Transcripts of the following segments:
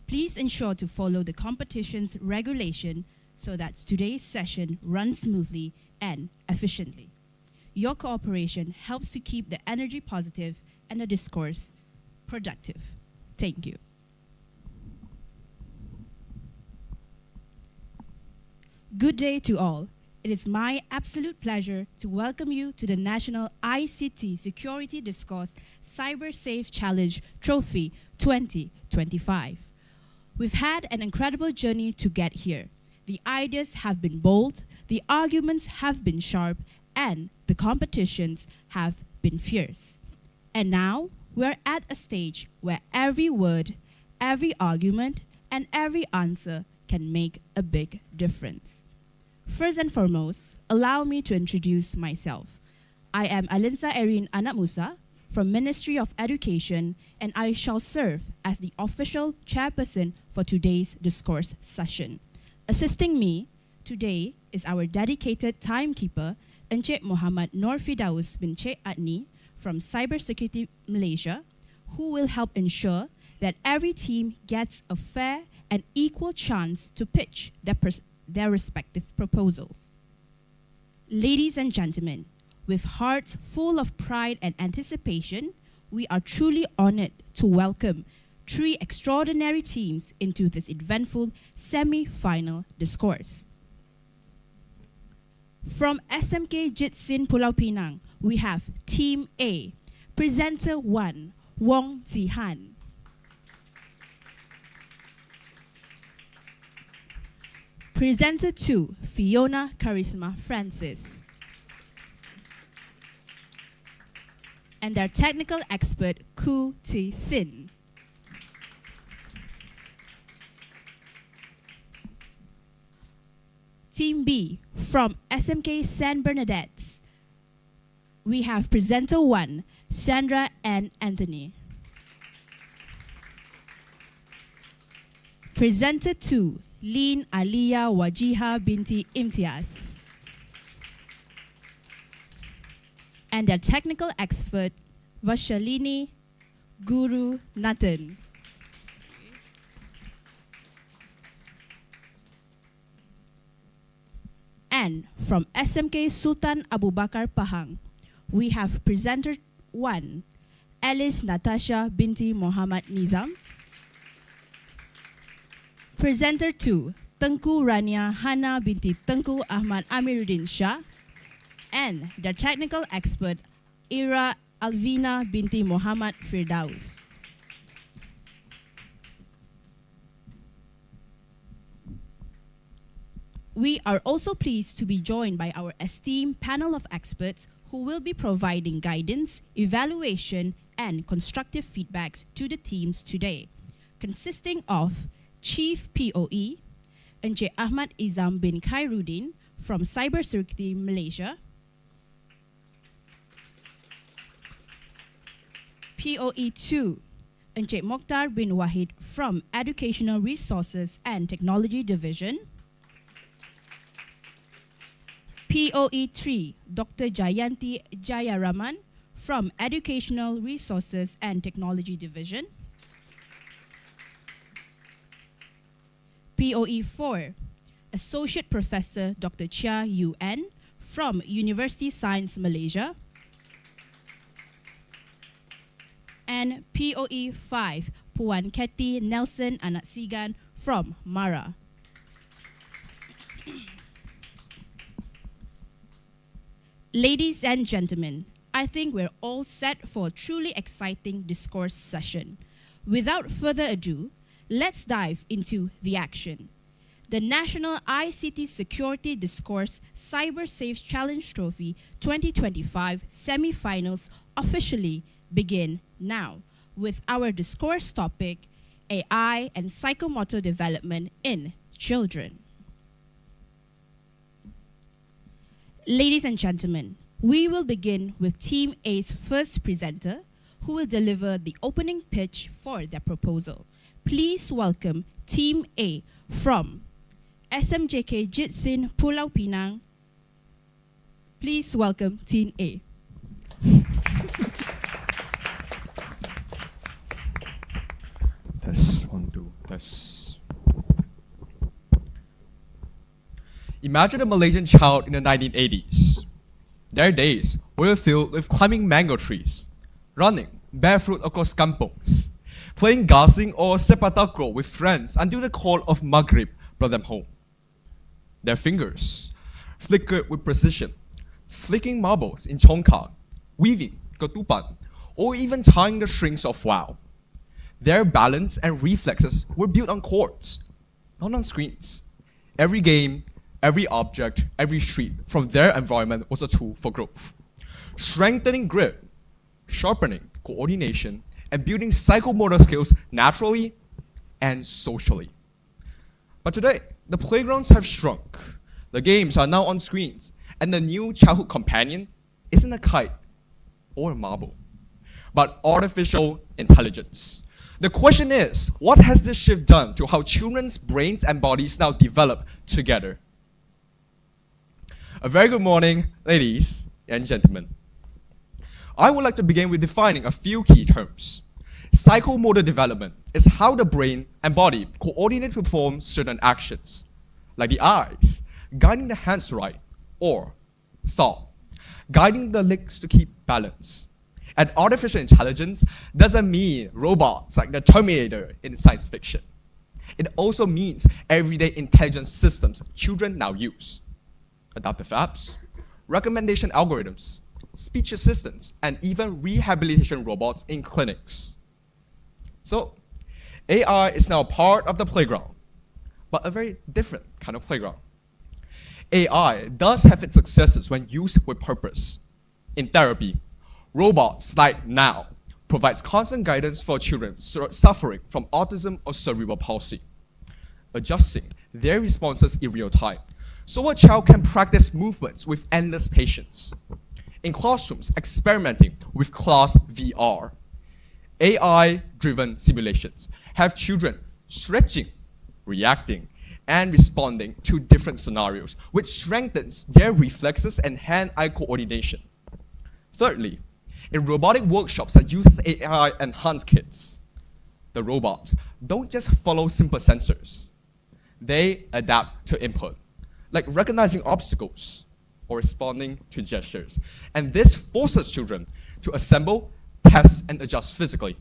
Please ensure to follow the competition's regulation so that today's session runs smoothly and efficiently. Your cooperation helps to keep the energy positive and the discourse productive. Thank you. Good day to all. It is my absolute pleasure to welcome you to the National ICT Security Discourse Cyber Safe Challenge Trophy 2025. We've had an incredible journey to get here. The ideas have been bold, the arguments have been sharp, and the competitions have been fierce. And now we're at a stage where every word, every argument, and every answer can make a big difference. First and foremost, allow me to introduce myself. I am Alinsa Erin Anak Musa from Ministry of Education, and I shall serve as the official chairperson for today's discourse session. Assisting me today is our dedicated timekeeper, Encik Muhammad Nur Fidaus bin Cik Adni from Cybersecurity Malaysia, who will help ensure that every team gets a fair and equal chance to pitch their respective proposals. Ladies and gentlemen, with hearts full of pride and anticipation, we are truly honored to welcome 3 extraordinary teams into this eventful semi-final discourse. From SMK Jitsin Pulau Pinang, we have Team A, Presenter 1, Wong Zihan. Presenter 2, Fiona Charisma Francis. And their technical expert, Ku Ti Sin. Team B, from SMK San Bernadette, we have Presenter 1, Sandra and Anthony. Presenter 2, Lin Alia Wajiha binti Imtiaz. And their technical expert, Vashalini Guru Nathan. And from SMK Sultan Abu Bakar Pahang, we have Presenter 1, Alice Natasha binti Muhammad Nizam. Presenter 2, Tengku Rania Hana binti Tengku Ahmad Amiruddin Shah. And the technical expert, Ira Alvina binti Muhammad Firdaus. We are also pleased to be joined by our esteemed panel of experts who will be providing guidance, evaluation, and constructive feedbacks to the teams today, consisting of Chief POE, Encik Ahmad Izam bin Khairuddin from Cybersecurity Malaysia, POE 2, Encik Mokhtar bin Wahid from Educational Resources and Technology Division, POE 3, Dr. Jayanti Jayaraman from Educational Resources and Technology Division, POE 4, Associate Professor Dr. Chia Yuen from University Science Malaysia, and POE 5, Puan Ketty Nelson Anak Sigan from MARA. Ladies and gentlemen, I think we're all set for a truly exciting discourse session. Without further ado, let's dive into the action. The National ICT Security Discourse Cyber Safe Challenge Trophy 2025 semi-finals officially begin now with our discourse topic, AI and Psychomotor Development in Children. Ladies and gentlemen, we will begin with Team A's first presenter, who will deliver the opening pitch for their proposal. Please welcome Team A from SMJK Jitsin Pulau Pinang. Please welcome Team A. That's 1, 1, 2, test. Imagine a Malaysian child in the 1980s. Their days were filled with climbing mango trees, running barefoot across kampongs, playing gasing or sepak takraw with friends until the call of Maghrib brought them home. Their fingers flickered with precision, flicking marbles in chongkang, weaving ketupan, or even tying the strings of wow. Their balance and reflexes were built on courts, not on screens. Every game, every object, every street from their environment was a tool for growth, strengthening grip, sharpening coordination, and building psychomotor skills naturally and socially. But today, the playgrounds have shrunk. The games are now on screens, and the new childhood companion isn't a kite or a marble, but artificial intelligence. The question is, what has this shift done to how children's brains and bodies now develop together? A very good morning, ladies and gentlemen. I would like to begin with defining a few key terms. Psychomotor development is how the brain and body coordinate to perform certain actions, like the eyes, guiding the hands right, or thought, guiding the legs to keep balance. And artificial intelligence doesn't mean robots like the Terminator in science fiction. It also means everyday intelligence systems children now use. Adaptive apps, recommendation algorithms, speech assistants, and even rehabilitation robots in clinics. So, AI is now part of the playground, but a very different kind of playground. AI does have its successes when used with purpose. In therapy, robots like Now provides constant guidance for children suffering from autism or cerebral palsy, adjusting their responses in real time, so a child can practice movements with endless patience. In classrooms, experimenting with class VR, AI-driven simulations have children stretching, reacting, and responding to different scenarios, which strengthens their reflexes and hand-eye coordination. Thirdly, in robotic workshops that uses AI-enhanced kits, the robots don't just follow simple sensors. They adapt to input, like recognizing obstacles or responding to gestures. And this forces children to assemble, test, and adjust physically,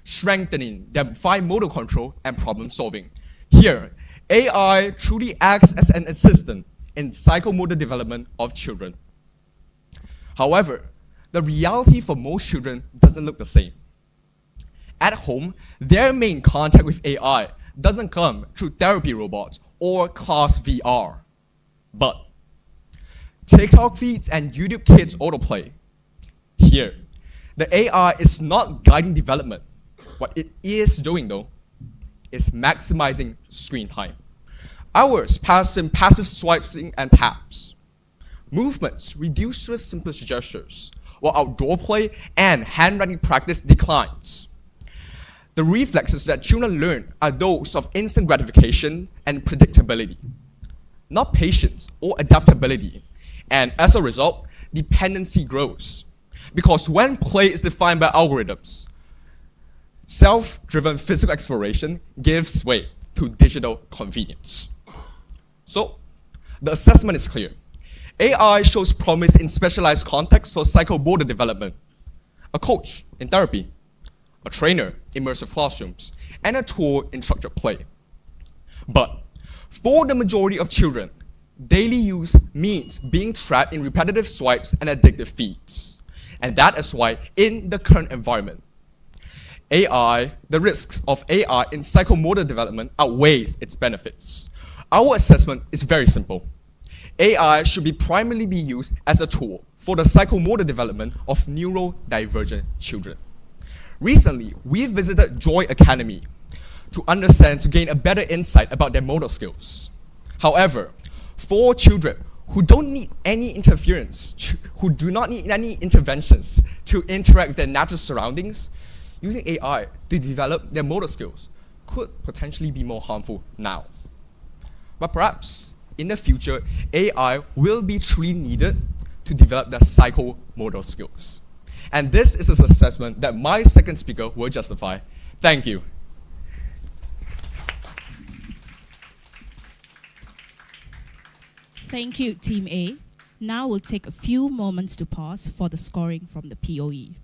strengthening their fine motor control and problem solving. Here, AI truly acts as an assistant in psychomotor development of children. However, the reality for most children doesn't look the same. At home, their main contact with AI doesn't come through therapy robots or class VR, but TikTok feeds and YouTube Kids autoplay. Here, the AI is not guiding development. What it is doing, though, is maximizing screen time. Hours pass in passive swiping and taps. Movements reduce to the simplest gestures, while outdoor play and handwriting practice declines. The reflexes that children learn are those of instant gratification and predictability, not patience or adaptability. And as a result, dependency grows. Because when play is defined by algorithms, self-driven physical exploration gives way to digital convenience. So, the assessment is clear. AI shows promise in specialized contexts for psychomotor development. A coach in therapy, a trainer in immersive classrooms, and a tool in structured play. But for the majority of children, daily use means being trapped in repetitive swipes and addictive feeds. And that is why, in the current environment, the risks of AI in psychomotor development outweighs its benefits. Our assessment is very simple. AI should primarily be used as a tool for the psychomotor development of neurodivergent children. Recently, we visited Joy Academy to gain a better insight about their motor skills. However, for children who don't need any interference, who do not need any interventions to interact with their natural surroundings, using AI to develop their motor skills could potentially be more harmful now. But perhaps, in the future, AI will be truly needed to develop their psychomotor skills. And this is an assessment that my second speaker will justify. Thank you. Thank you, Team A. Now we'll take a few moments to pause for the scoring from the POE.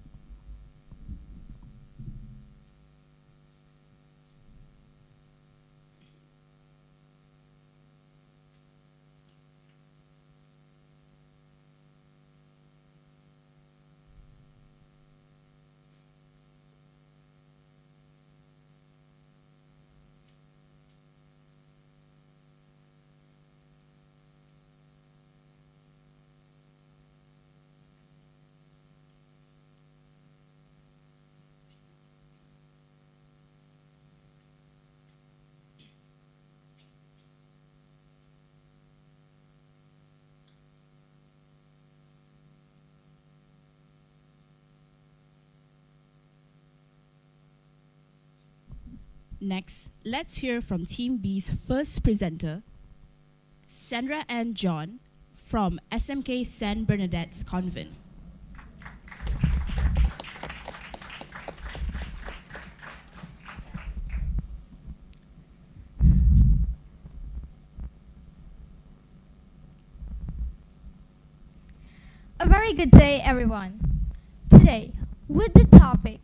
Next, let's hear from Team B's first presenter, Sandra and John from SMK San Bernadette's Convent. A very good day, everyone. Today, with the topic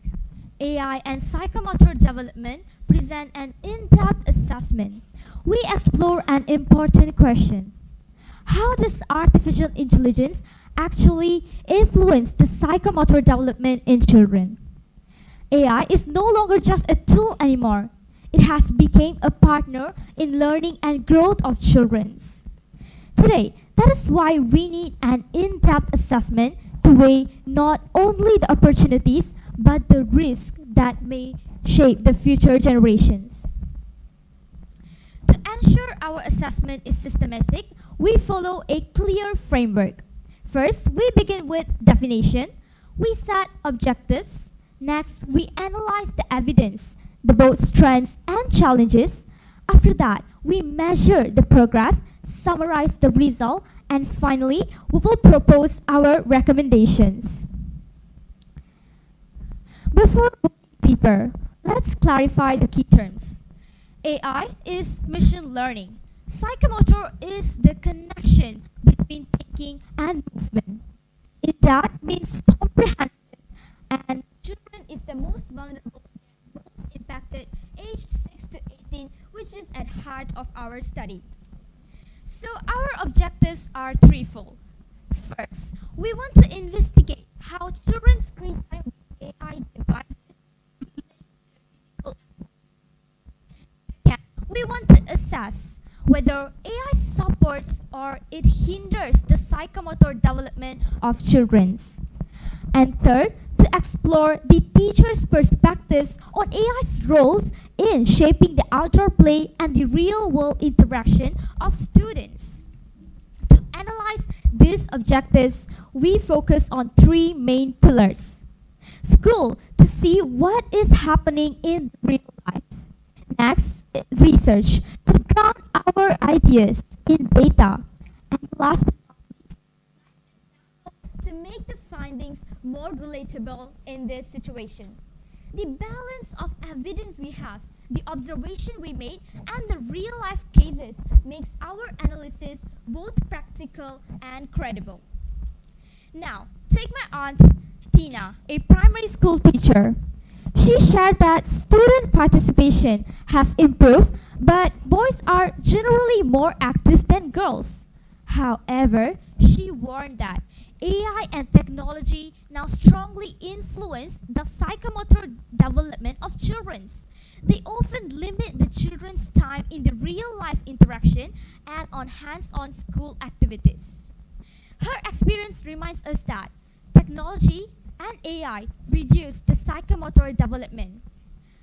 AI and psychomotor development, present an in-depth assessment. We explore an important question. How does artificial intelligence actually influence the psychomotor development in children? AI is no longer just a tool anymore. It has become a partner in learning and growth of children. Today, that is why we need an in-depth assessment to weigh not only the opportunities but the risks that may shape the future generations. To ensure our assessment is systematic, we follow a clear framework. First, we begin with definition. We set objectives. Next, we analyze the evidence, the both strengths and challenges. After that, we measure the progress, summarize the result, and finally, we will propose our recommendations. Before going deeper, let's clarify the key terms. AI is machine learning. Psychomotor is the connection between thinking and movement. That means comprehension, and children is the most vulnerable, most impacted, aged 6 to 18, which is at heart of our study. So our objectives are threefold. First, we want to investigate how children's screen time with AI devices. We want to assess whether AI supports or it hinders the psychomotor development of children. And third, to explore the teacher's perspectives on AI's roles in shaping the outdoor play and the real-world interaction of students. To analyze these objectives, we focus on three main pillars. School, to see what is happening in real life. Next, research, to ground our ideas in data. And last but not least, to make the findings more relatable in this situation. The balance of evidence we have, the observation we made, and the real-life cases makes our analysis both practical and credible. Now, take my aunt, Tina, a primary school teacher. She shared that student participation has improved, but boys are generally more active than girls. However, she warned that AI and technology now strongly influence the psychomotor development of children. They often limit the children's time in the real-life interaction and on hands-on school activities. Her experience reminds us that technology and AI reduce the psychomotor development.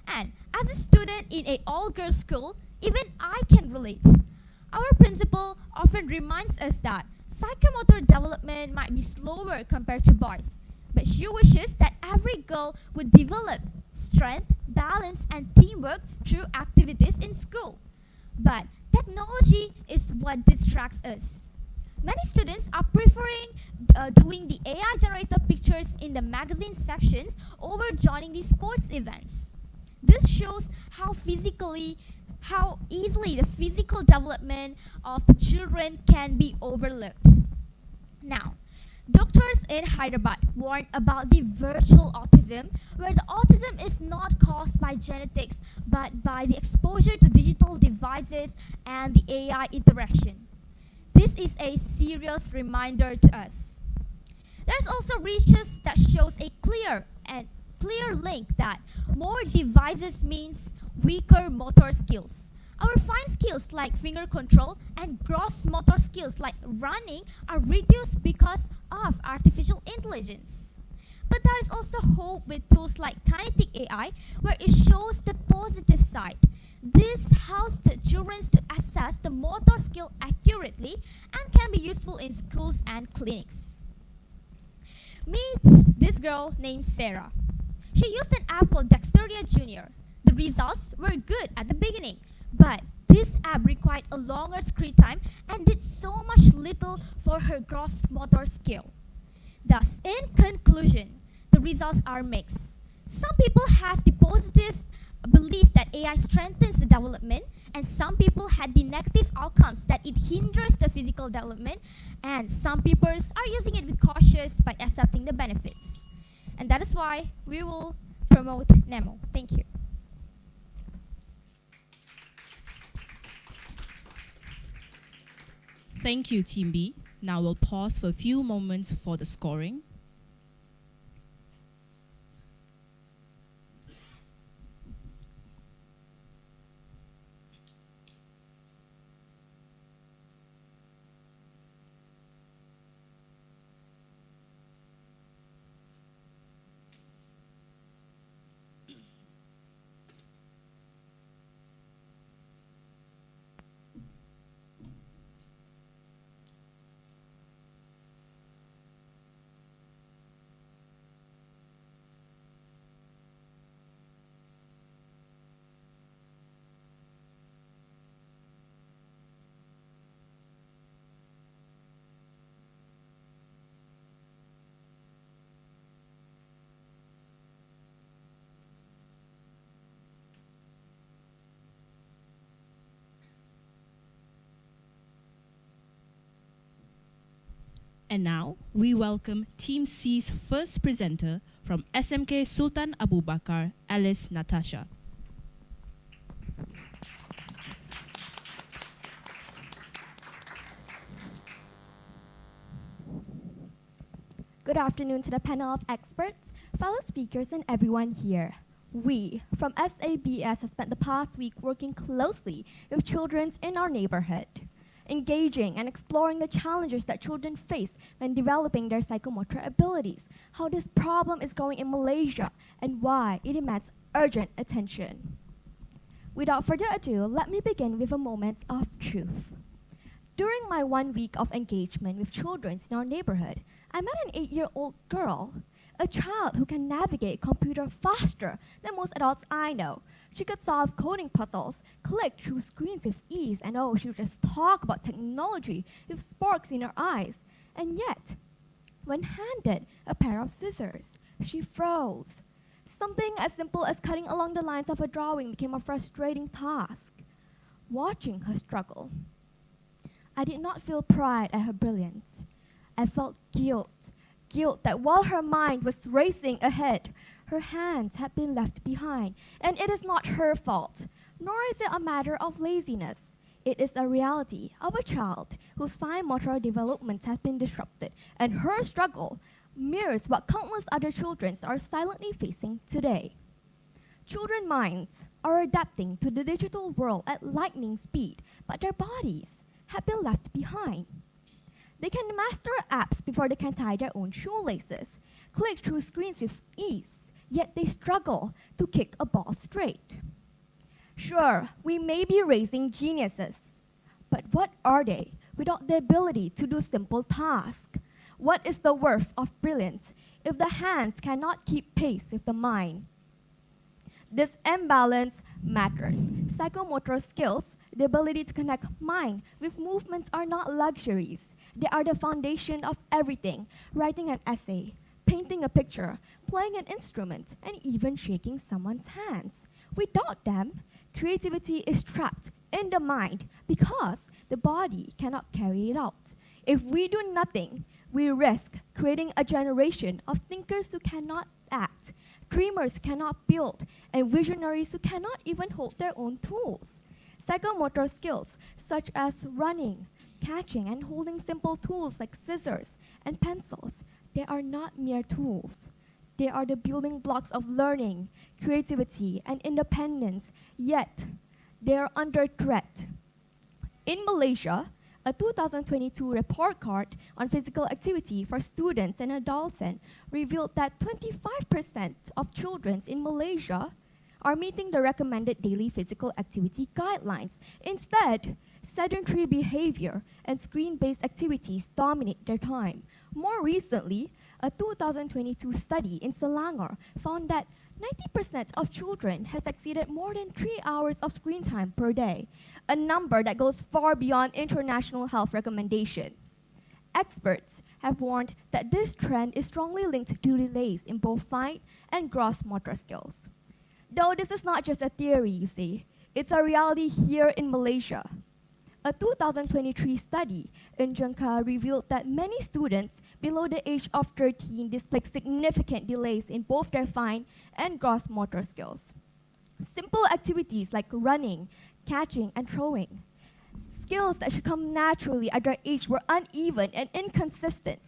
And as a student in an all-girls school, even I can relate. Our principal often reminds us that psychomotor development might be slower compared to boys, but she wishes that every girl would develop strength, balance, and teamwork through activities in school. But technology is what distracts us. Many students are preferring doing the AI-generated pictures in the magazine sections over joining the sports events. This shows how easily the physical development of the children can be overlooked. Now, doctors in Hyderabad warn about the virtual autism, where the autism is not caused by genetics but by the exposure to digital devices and the AI interaction. This is a serious reminder to us. There's also research that shows a clear link that more devices means weaker motor skills. Our fine skills like finger control and gross motor skills like running are reduced because of artificial intelligence. But there is also hope with tools like Kinetic AI, where it shows the positive side. This helps the children to assess the motor skill accurately and can be useful in schools and clinics. Meet this girl named Sarah. She used an app called Dexteria Junior. The results were good at the beginning, but this app required a longer screen time and did so much little for her gross motor skill. Thus, in conclusion, the results are mixed. Some people has the positive belief that AI strengthens the development, and some people had the negative outcomes that it hinders the physical development, and some people are using it with cautious by accepting the benefits. And that is why we will promote NEMO. Thank you. Thank you, Team B. Now we'll pause for a few moments for the scoring. And now, we welcome Team C's first presenter from SMK Sultan Abu Bakar, Alice Natasha. Good afternoon to the panel of experts, fellow speakers, and everyone here. We, from SABS, have spent the past week working closely with children in our neighborhood, engaging and exploring the challenges that children face when developing their psychomotor abilities, how this problem is growing in Malaysia, and why it demands urgent attention. Without further ado, let me begin with a moment of truth. During my 1 week of engagement with children in our neighborhood, I met an 8-year-old girl, a child who can navigate a computer faster than most adults I know. She could solve coding puzzles, click through screens with ease, and she would just talk about technology with sparks in her eyes. And yet, when handed a pair of scissors, she froze. Something as simple as cutting along the lines of a drawing became a frustrating task. Watching her struggle, I did not feel pride at her brilliance. I felt guilt that while her mind was racing ahead, her hands had been left behind. And it is not her fault, nor is it a matter of laziness. It is a reality of a child whose fine motor development has been disrupted, and her struggle mirrors what countless other children are silently facing today. Children's minds are adapting to the digital world at lightning speed, but their bodies have been left behind. They can master apps before they can tie their own shoelaces, click through screens with ease, yet they struggle to kick a ball straight. Sure, we may be raising geniuses, but what are they without the ability to do simple tasks? What is the worth of brilliance if the hands cannot keep pace with the mind? This imbalance matters. Psychomotor skills, the ability to connect mind with movements, are not luxuries. They are the foundation of everything: writing an essay, painting a picture, playing an instrument, and even shaking someone's hands. Without them, creativity is trapped in the mind because the body cannot carry it out. If we do nothing, we risk creating a generation of thinkers who cannot act, dreamers who cannot build, and visionaries who cannot even hold their own tools. Psychomotor skills such as running, catching, and holding simple tools like scissors and pencils, they are not mere tools. They are the building blocks of learning, creativity, and independence, yet they are under threat. In Malaysia, a 2022 report card on physical activity for students and adults revealed that 25% of children in Malaysia are meeting the recommended daily physical activity guidelines. Instead, sedentary behavior and screen-based activities dominate their time. More recently, a 2022 study in Selangor found that 90% of children has exceeded more than 3 hours of screen time per day, a number that goes far beyond international health recommendation. Experts have warned that this trend is strongly linked to delays in both fine and gross motor skills. Though this is not just a theory, you see, it's a reality here in Malaysia. A 2023 study in Jangka revealed that many students below the age of 13 display significant delays in both their fine and gross motor skills. Simple activities like running, catching, and throwing, skills that should come naturally at their age, were uneven and inconsistent.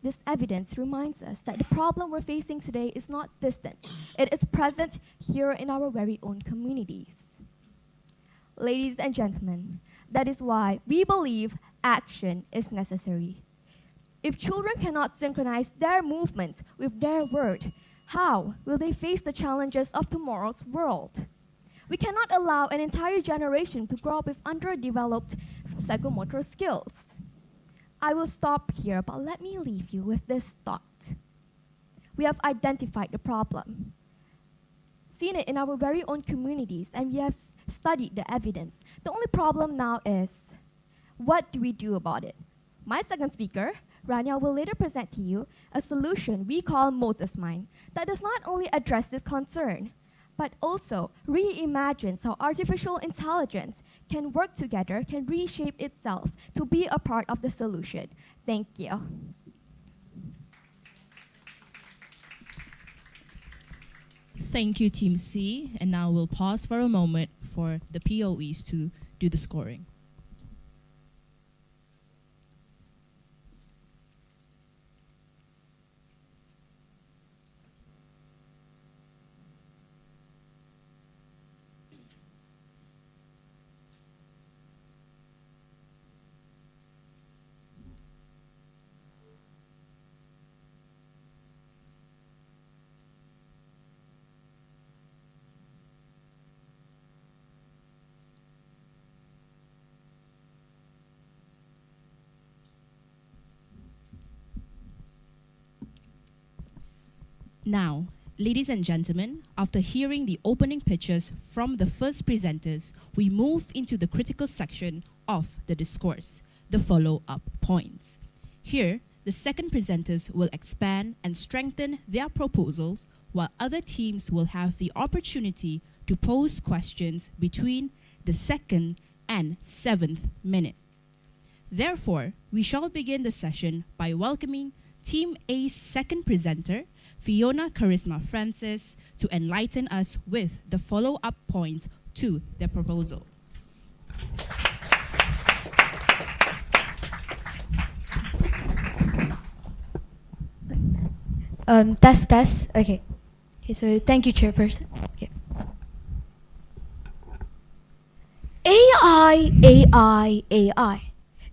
This evidence reminds us that the problem we're facing today is not distant. It is present here in our very own communities. Ladies and gentlemen, that is why we believe action is necessary. If children cannot synchronize their movements with their word, how will they face the challenges of tomorrow's world? We cannot allow an entire generation to grow up with underdeveloped psychomotor skills. I will stop here, but let me leave you with this thought. We have identified the problem, seen it in our very own communities, and we have studied the evidence. The only problem now is, what do we do about it? My second speaker, Rania, will later present to you a solution we call Motus Mind that does not only address this concern, but also reimagines how artificial intelligence can work together, can reshape itself to be a part of the solution. Thank you. Thank you, Team C. And now we'll pause for a moment for the POEs to do the scoring. Now, ladies and gentlemen, after hearing the opening pitches from the first presenters, we move into the critical section of the discourse, the follow-up points. Here, the second presenters will expand and strengthen their proposals, while other teams will have the opportunity to pose questions between the second and 7th minute. Therefore, we shall begin the session by welcoming Team A's second presenter, Fiona Charisma Francis, to enlighten us with the follow-up points to their proposal. Test. Okay, so thank you, Chairperson. Okay. AI.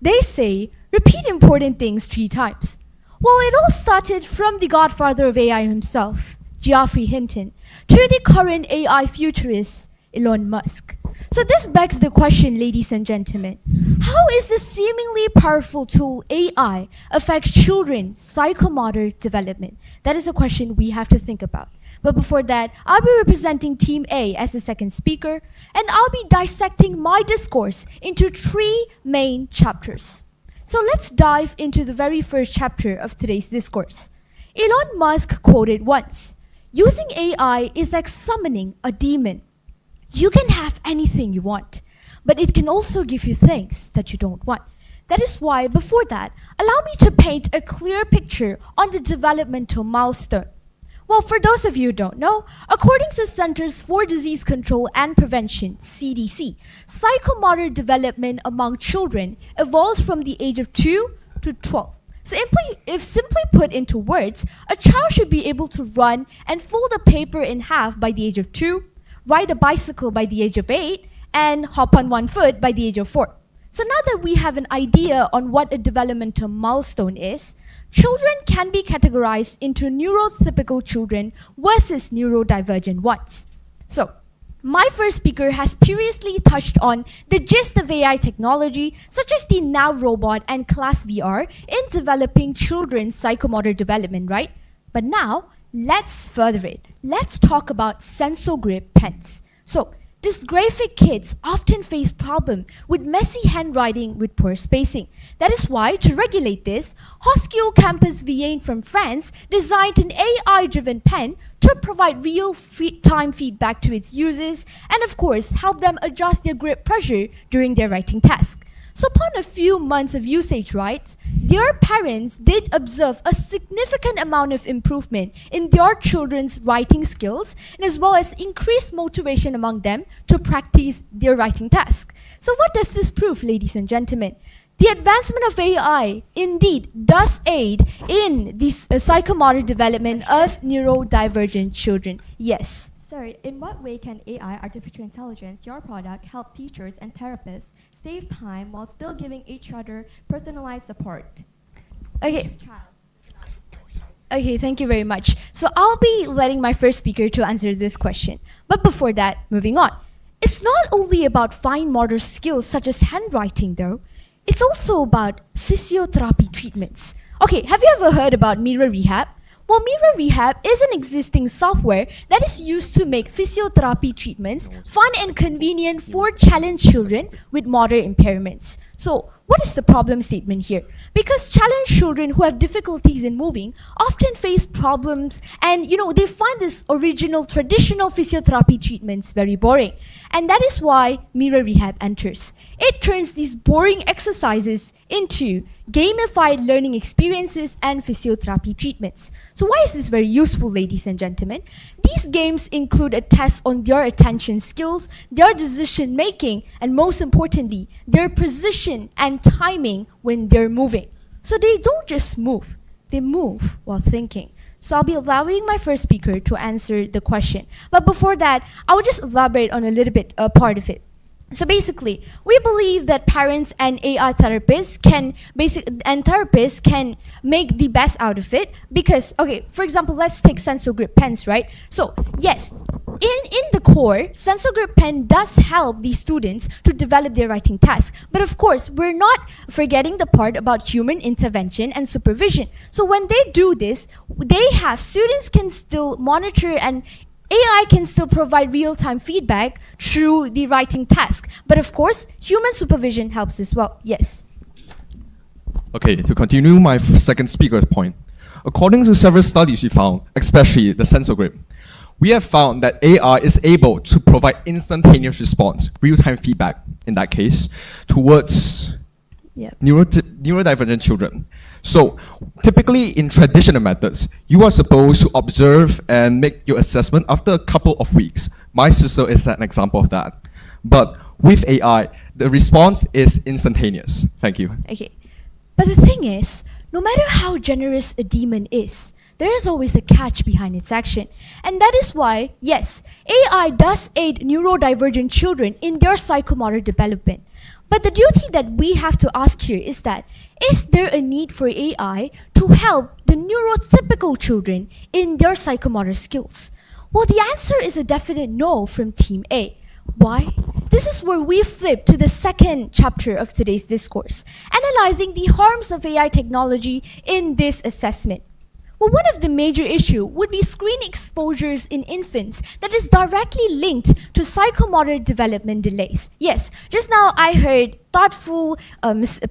They say repeat important things 3 times. Well, it all started from the godfather of AI himself, Geoffrey Hinton, to the current AI futurist, Elon Musk. So this begs the question, ladies and gentlemen, how is the seemingly powerful tool AI affects children's psychomotor development? That is a question we have to think about. But before that, I'll be representing Team A as the second speaker, and I'll be dissecting my discourse into 3 main chapters. So let's dive into the very first chapter of today's discourse. Elon Musk quoted once, Using AI is like summoning a demon. You can have anything you want, but it can also give you things that you don't want. That is why, before that, allow me to paint a clear picture on the developmental milestone. Well, for those of you who don't know, according to Centers for Disease Control and Prevention, CDC, psychomotor development among children evolves from the age of 2 to 12. So if simply put into words, a child should be able to run and fold a paper in half by the age of 2, ride a bicycle by the age of 8, and hop on one foot by the age of 4. So now that we have an idea on what a developmental milestone is, children can be categorized into neurotypical children versus neurodivergent ones. So, my first speaker has previously touched on the gist of AI technology, such as the Now Robot and Class VR, in developing children's psychomotor development, right? But now, let's further it. Let's talk about SensoGrip pens. So, dysgraphic kids often face problems with messy handwriting with poor spacing. That is why, to regulate this, Hoscule Campus Vienne from France designed an AI-driven pen to provide real-time feedback to its users and, of course, help them adjust their grip pressure during their writing task. So upon a few months of usage, right, their parents did observe a significant amount of improvement in their children's writing skills and as well as increased motivation among them to practice their writing task. So what does this prove, ladies and gentlemen? The advancement of AI indeed does aid in the psychomotor development of neurodivergent children. Yes. Sir, in what way can AI, artificial intelligence, your product, help teachers and therapists save time while still giving each other personalized support? Okay. Okay, thank you very much. So I'll be letting my first speaker to answer this question. But before that, moving on. It's not only about fine motor skills such as handwriting though. It's also about physiotherapy treatments. Okay, have you ever heard about Mirror Rehab? Well, Mirror Rehab is an existing software that is used to make physiotherapy treatments fun and convenient for challenged children with motor impairments. So, what is the problem statement here? Because challenged children who have difficulties in moving often face problems and they find this original traditional physiotherapy treatments very boring. And that is why Mirror Rehab enters. It turns these boring exercises into gamified learning experiences and physiotherapy treatments. So why is this very useful, ladies and gentlemen? These games include a test on their attention skills, their decision making, and most importantly, their precision and timing when they're moving. So they don't just move, they move while thinking. So I'll be allowing my first speaker to answer the question. But before that, I will just elaborate on a little bit part of it. So basically, we believe that parents and AI therapists can make the best out of it because, okay, for example, let's take SensoGrip pens, right? So yes, in the core, SensoGrip pen does help the students to develop their writing task. But of course, we're not forgetting the part about human intervention and supervision. So when they do this, students can still monitor and AI can still provide real-time feedback through the writing task. But of course, human supervision helps as well. Yes. Okay, to continue my second speaker's point. According to several studies we found, especially the SensoGrip, we have found that AI is able to provide instantaneous response, real-time feedback in that case, towards neurodivergent children. So typically in traditional methods, you are supposed to observe and make your assessment after a couple of weeks. My sister is an example of that. But with AI, the response is instantaneous. Thank you. Okay. But the thing is, no matter how generous a demon is, there is always a catch behind its action. And that is why, yes, AI does aid neurodivergent children in their psychomotor development. But the duty that we have to ask here is that, is there a need for AI to help the neurotypical children in their psychomotor skills? Well, the answer is a definite no from Team A. Why? This is where we flip to the second chapter of today's discourse, analyzing the harms of AI technology in this assessment. Well, one of the major issues would be screen exposures in infants that is directly linked to psychomotor development delays. Yes, just now I heard thoughtful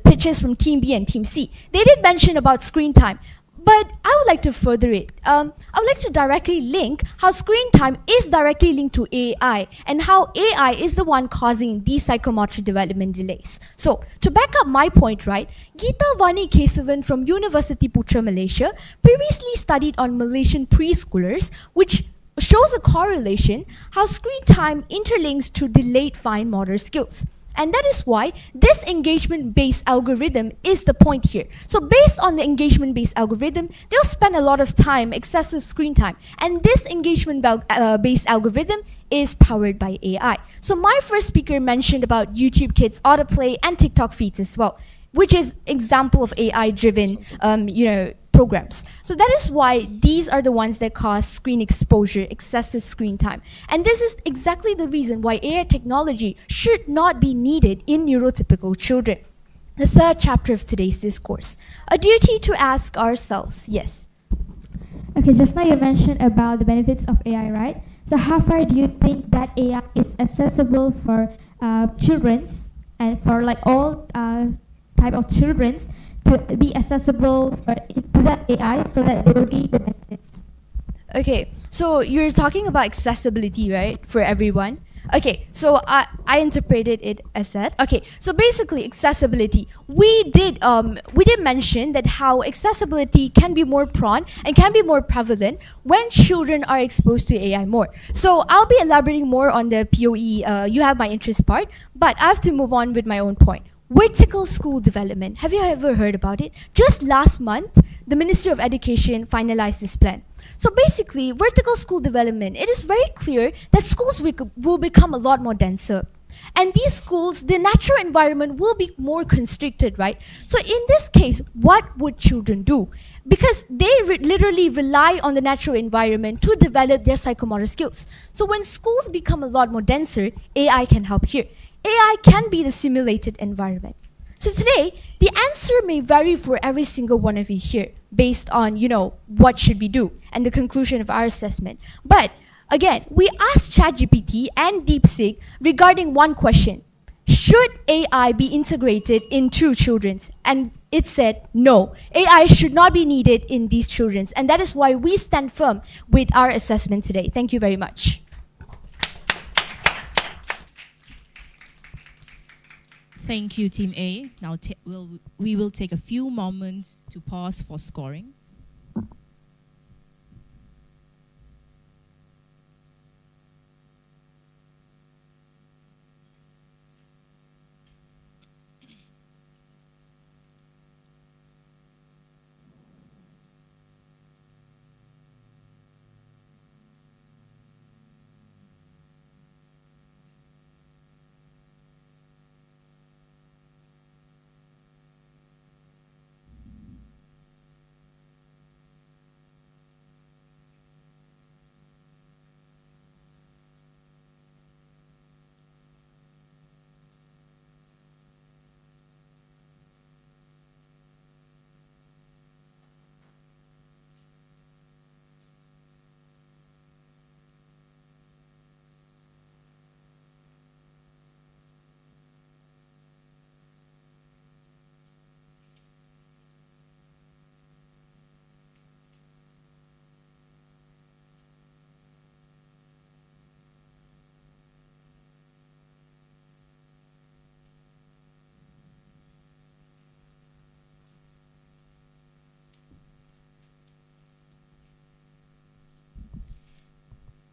pitches from Team B and Team C. They did mention about screen time. But I would like to further it. I would like to directly link how screen time is directly linked to AI and how AI is the one causing these psychomotor development delays. So, to back up my point, right, Geeta Vani Kesavan from University Putra, Malaysia, previously studied on Malaysian preschoolers, which shows a correlation how screen time interlinks to delayed fine motor skills. And that is why this engagement-based algorithm is the point here. So based on the engagement-based algorithm, they'll spend a lot of time, excessive screen time. And this engagement-based algorithm is powered by AI. So my first speaker mentioned about YouTube Kids autoplay and TikTok feeds as well, which is example of AI-driven, programs. So that is why these are the ones that cause screen exposure, excessive screen time. And this is exactly the reason why AI technology should not be needed in neurotypical children. The third chapter of today's discourse, a duty to ask ourselves, yes. Okay, just now you mentioned about the benefits of AI, right? So how far do you think that AI is accessible for children's and for like all type of children's to be accessible to that AI so that they will get the benefits? Okay, so you're talking about accessibility, right, for everyone? Okay, so I interpreted it as that. Okay, so basically accessibility. We did mention that how accessibility can be more prone and can be more prevalent when children are exposed to AI more. So I'll be elaborating more on the POE, you have my interest part, but I have to move on with my own point. Vertical school development. Have you ever heard about it? Just last month, the Ministry of Education finalized this plan. So basically, vertical school development, it is very clear that schools will become a lot more denser. And these schools, the natural environment will be more constricted, right? So in this case, what would children do? Because they literally rely on the natural environment to develop their psychomotor skills. So when schools become a lot more denser, AI can help here. AI can be the simulated environment. So today, the answer may vary for every single one of you here based on, what should we do and the conclusion of our assessment. But again, we asked ChatGPT and DeepSeek regarding one question. Should AI be integrated into children's? And it said, no, AI should not be needed in these children's. And that is why we stand firm with our assessment today. Thank you very much. Thank you, Team A. Now we will take a few moments to pause for scoring.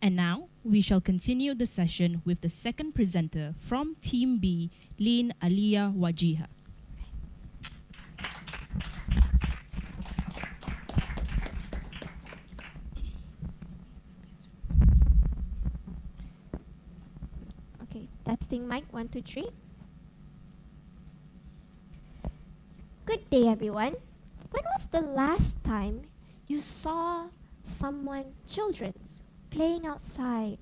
And now, we shall continue the session with the second presenter from Team B, Lin Alia Wajiha. Okay, testing mic 1, 2, 3. Good day, everyone. When was the last time you saw children's playing outside,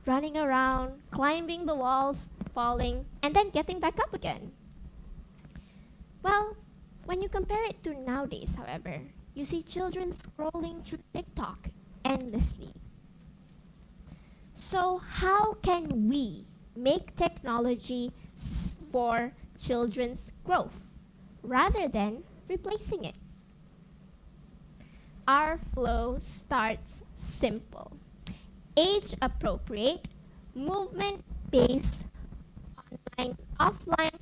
running around, climbing the walls, falling, and then getting back up again? Well, when you compare it to nowadays, however, you see children scrolling through TikTok endlessly. So how can we make technology for children's growth rather than replacing it? our flow starts simple. Age appropriate, movement based, online, offline,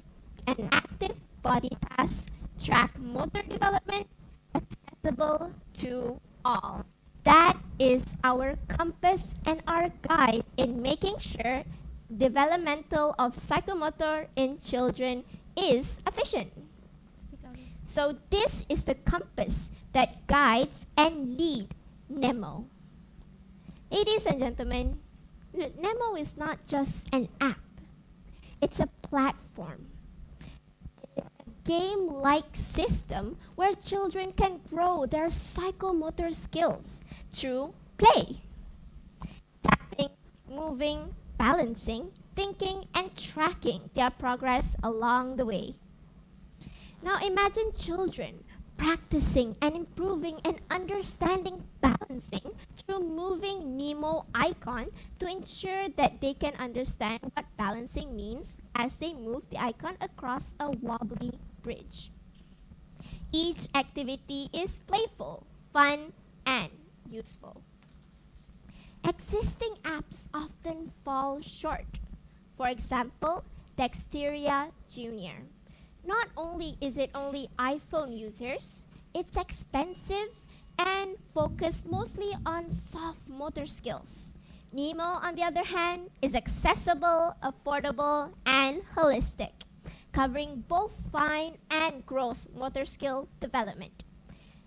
and active body tasks, track motor development, accessible to all. That is our compass and our guide in making sure developmental of psychomotor in children is efficient. So this is the compass that guides and lead NEMO. Ladies and gentlemen, NEMO is not just an app. It's a platform. It's a game-like system where children can grow their psychomotor skills through play. Tapping, moving, balancing, thinking, and tracking their progress along the way. Now imagine children practicing and improving and understanding balancing through moving NEMO icon to ensure that they can understand what balancing means as they move the icon across a wobbly bridge. Each activity is playful, fun, and useful. Existing apps often fall short. For example, Dexteria Junior. Not only is it only iPhone users, it's expensive and focused mostly on soft motor skills. NEMO, on the other hand, is accessible, affordable, and holistic, covering both fine and gross motor skill development.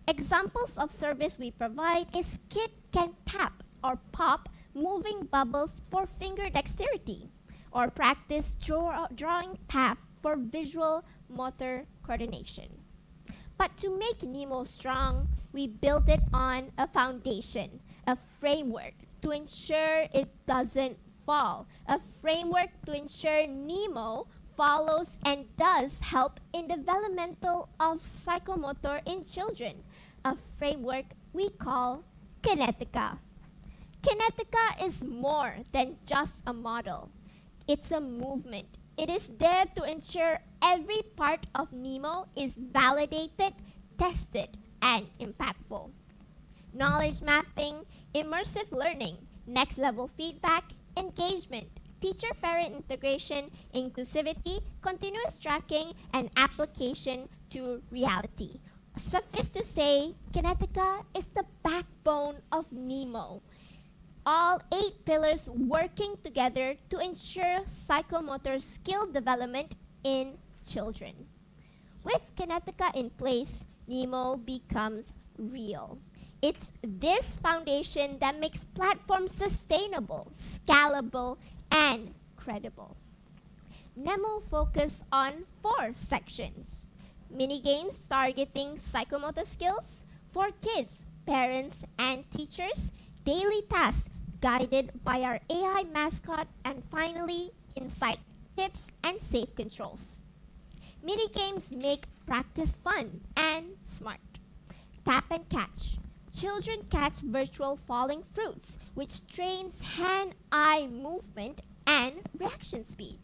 Examples of service we provide is Kid can tap or pop moving bubbles for finger dexterity, or practice drawing path for visual motor coordination. But to make NEMO strong, we built it on a foundation, a framework to ensure it doesn't fall, a framework to ensure NEMO follows and does help in developmental of psychomotor in children, a framework we call Kinetica. Kinetica is more than just a model. It's a movement. It is there to ensure every part of NEMO is validated, tested, and impactful. Knowledge mapping, immersive learning, next level feedback, engagement, teacher-parent integration, inclusivity, continuous tracking, and application to reality. Suffice to say, Kinetica is the backbone of NEMO. All 8 pillars working together to ensure psychomotor skill development in children. With Kinetica in place, NEMO becomes real. It's this foundation that makes platforms sustainable, scalable, and credible. NEMO focus on 4 sections. Minigames targeting psychomotor skills for kids, parents, and teachers, daily tasks guided by our AI mascot, and finally, insight, tips, and safe controls. Minigames make practice fun and smart. Tap and catch. Children catch virtual falling fruits, which trains hand-eye movement and reaction speed.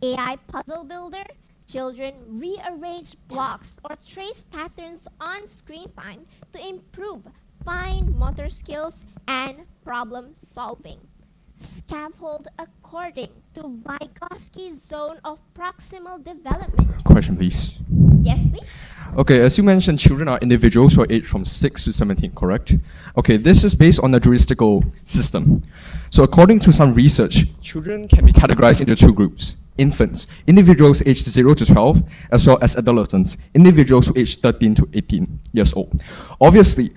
AI puzzle builder. Children rearrange blocks or trace patterns on screen time to improve fine motor skills and problem solving. Scaffold according to Vygotsky's zone of proximal development. Question, please. Yes, please? Okay, as you mentioned, children are individuals who are aged from 6 to 17, correct? Okay, this is based on a heuristical system. So according to some research, children can be categorized into 2 groups. Infants, individuals aged 0 to 12, as well as adolescents, individuals who aged 13 to 18 years old. Obviously,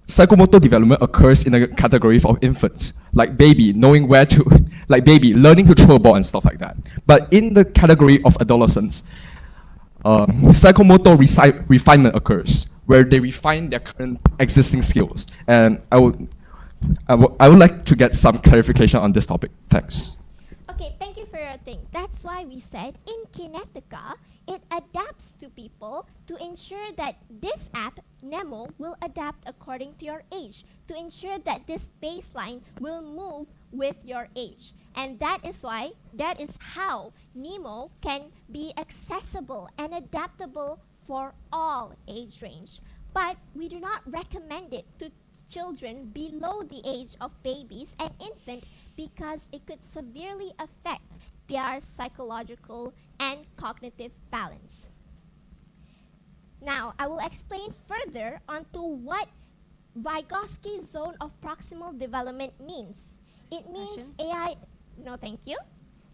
psychomotor development occurs in a category of infants, like baby, knowing where to, like baby, learning to throw a ball and stuff like that. But in the category of adolescents, psychomotor refinement occurs, where they refine their current existing skills. And I would like to get some clarification on this topic. Thanks. Okay, thank you for your thing. That's why we said in Kinetica, it adapts to people to ensure that this app, NEMO, will adapt according to your age, to ensure that this baseline will move with your age. And that is how NEMO can be accessible and adaptable for all age range. but we do not recommend it to children below the age of babies and infant because it could severely affect their psychological and cognitive balance. Now, I will explain further onto what Vygotsky's zone of proximal development means. It means AI, no thank you,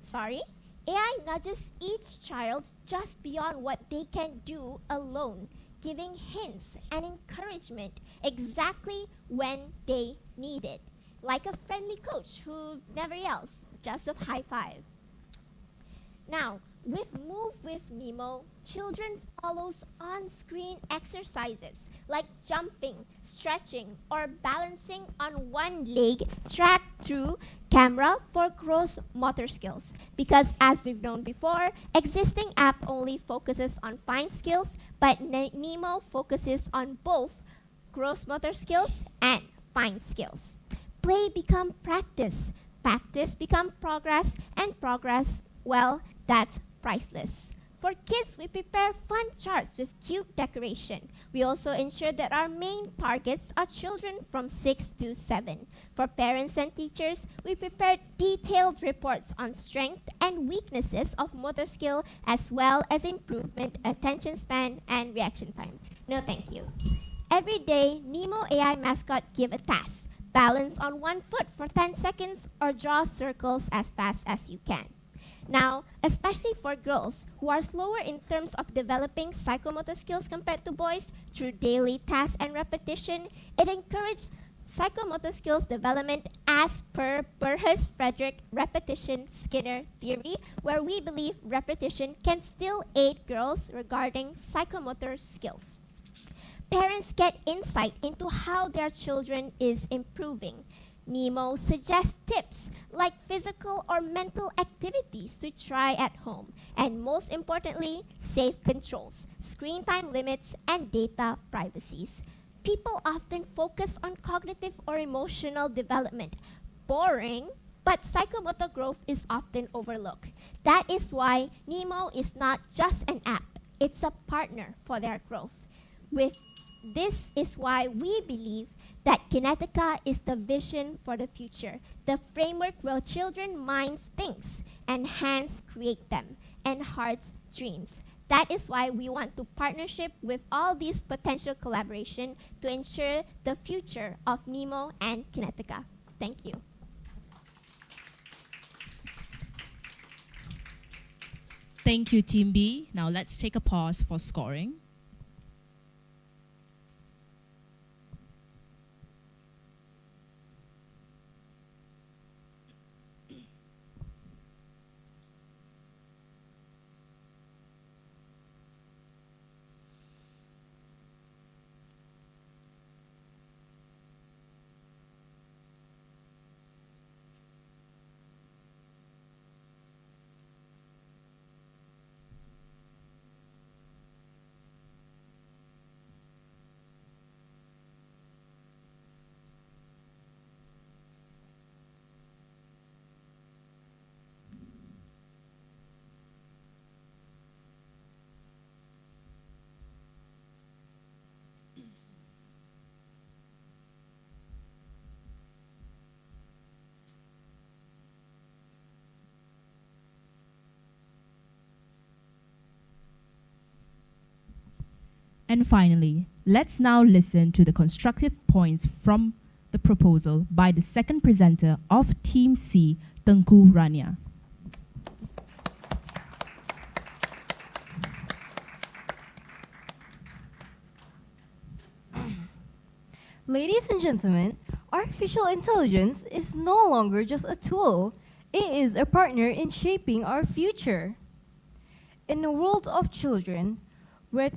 sorry. AI nudges each child just beyond what they can do alone, giving hints and encouragement exactly when they need it. Like a friendly coach who never yells, just a high five. Now, with Move with Nemo, children follows on-screen exercises like jumping, stretching, or balancing on one leg tracked through camera for gross motor skills. Because as we've known before, existing app only focuses on fine skills, but Nemo focuses on both gross motor skills and fine skills. Play become practice, practice become progress, and progress, well, that's priceless. For kids, we prepare fun charts with cute decoration. We also ensure that our main targets are children from 6 to 7. For parents and teachers, we prepare detailed reports on strength and weaknesses of motor skill as well as improvement, attention span, and reaction time. No thank you. Every day, Nemo AI mascot give a task. Balance on one foot for 10 seconds or draw circles as fast as you can. Now, especially for girls who are slower in terms of developing psychomotor skills compared to boys, through daily tasks and repetition, it encourages psychomotor skills development as per Burhus Frederick repetition Skinner theory, where we believe repetition can still aid girls regarding psychomotor skills. Parents get insight into how their children is improving. Nemo suggests tips like physical or mental activities to try at home, and most importantly, safe controls, screen time limits, and data privacies. People often focus on cognitive or emotional development. Boring, but psychomotor growth is often overlooked. That is why Nemo is not just an app, it's a partner for their growth. This is why we believe that Kinetica is the vision for the future, the framework where children's minds thinks and hands create them, and hearts dreams. That is why we want to partnership with all these potential collaboration to ensure the future of Nemo and Kinetica. Thank you. Thank you, Team B. Now let's take a pause for scoring. And finally, let's now listen to the constructive points from the proposal by the second presenter of Team C, Tengku Rania. Ladies and gentlemen, artificial intelligence is no longer just a tool. It is a partner in shaping our future. In a world of children, where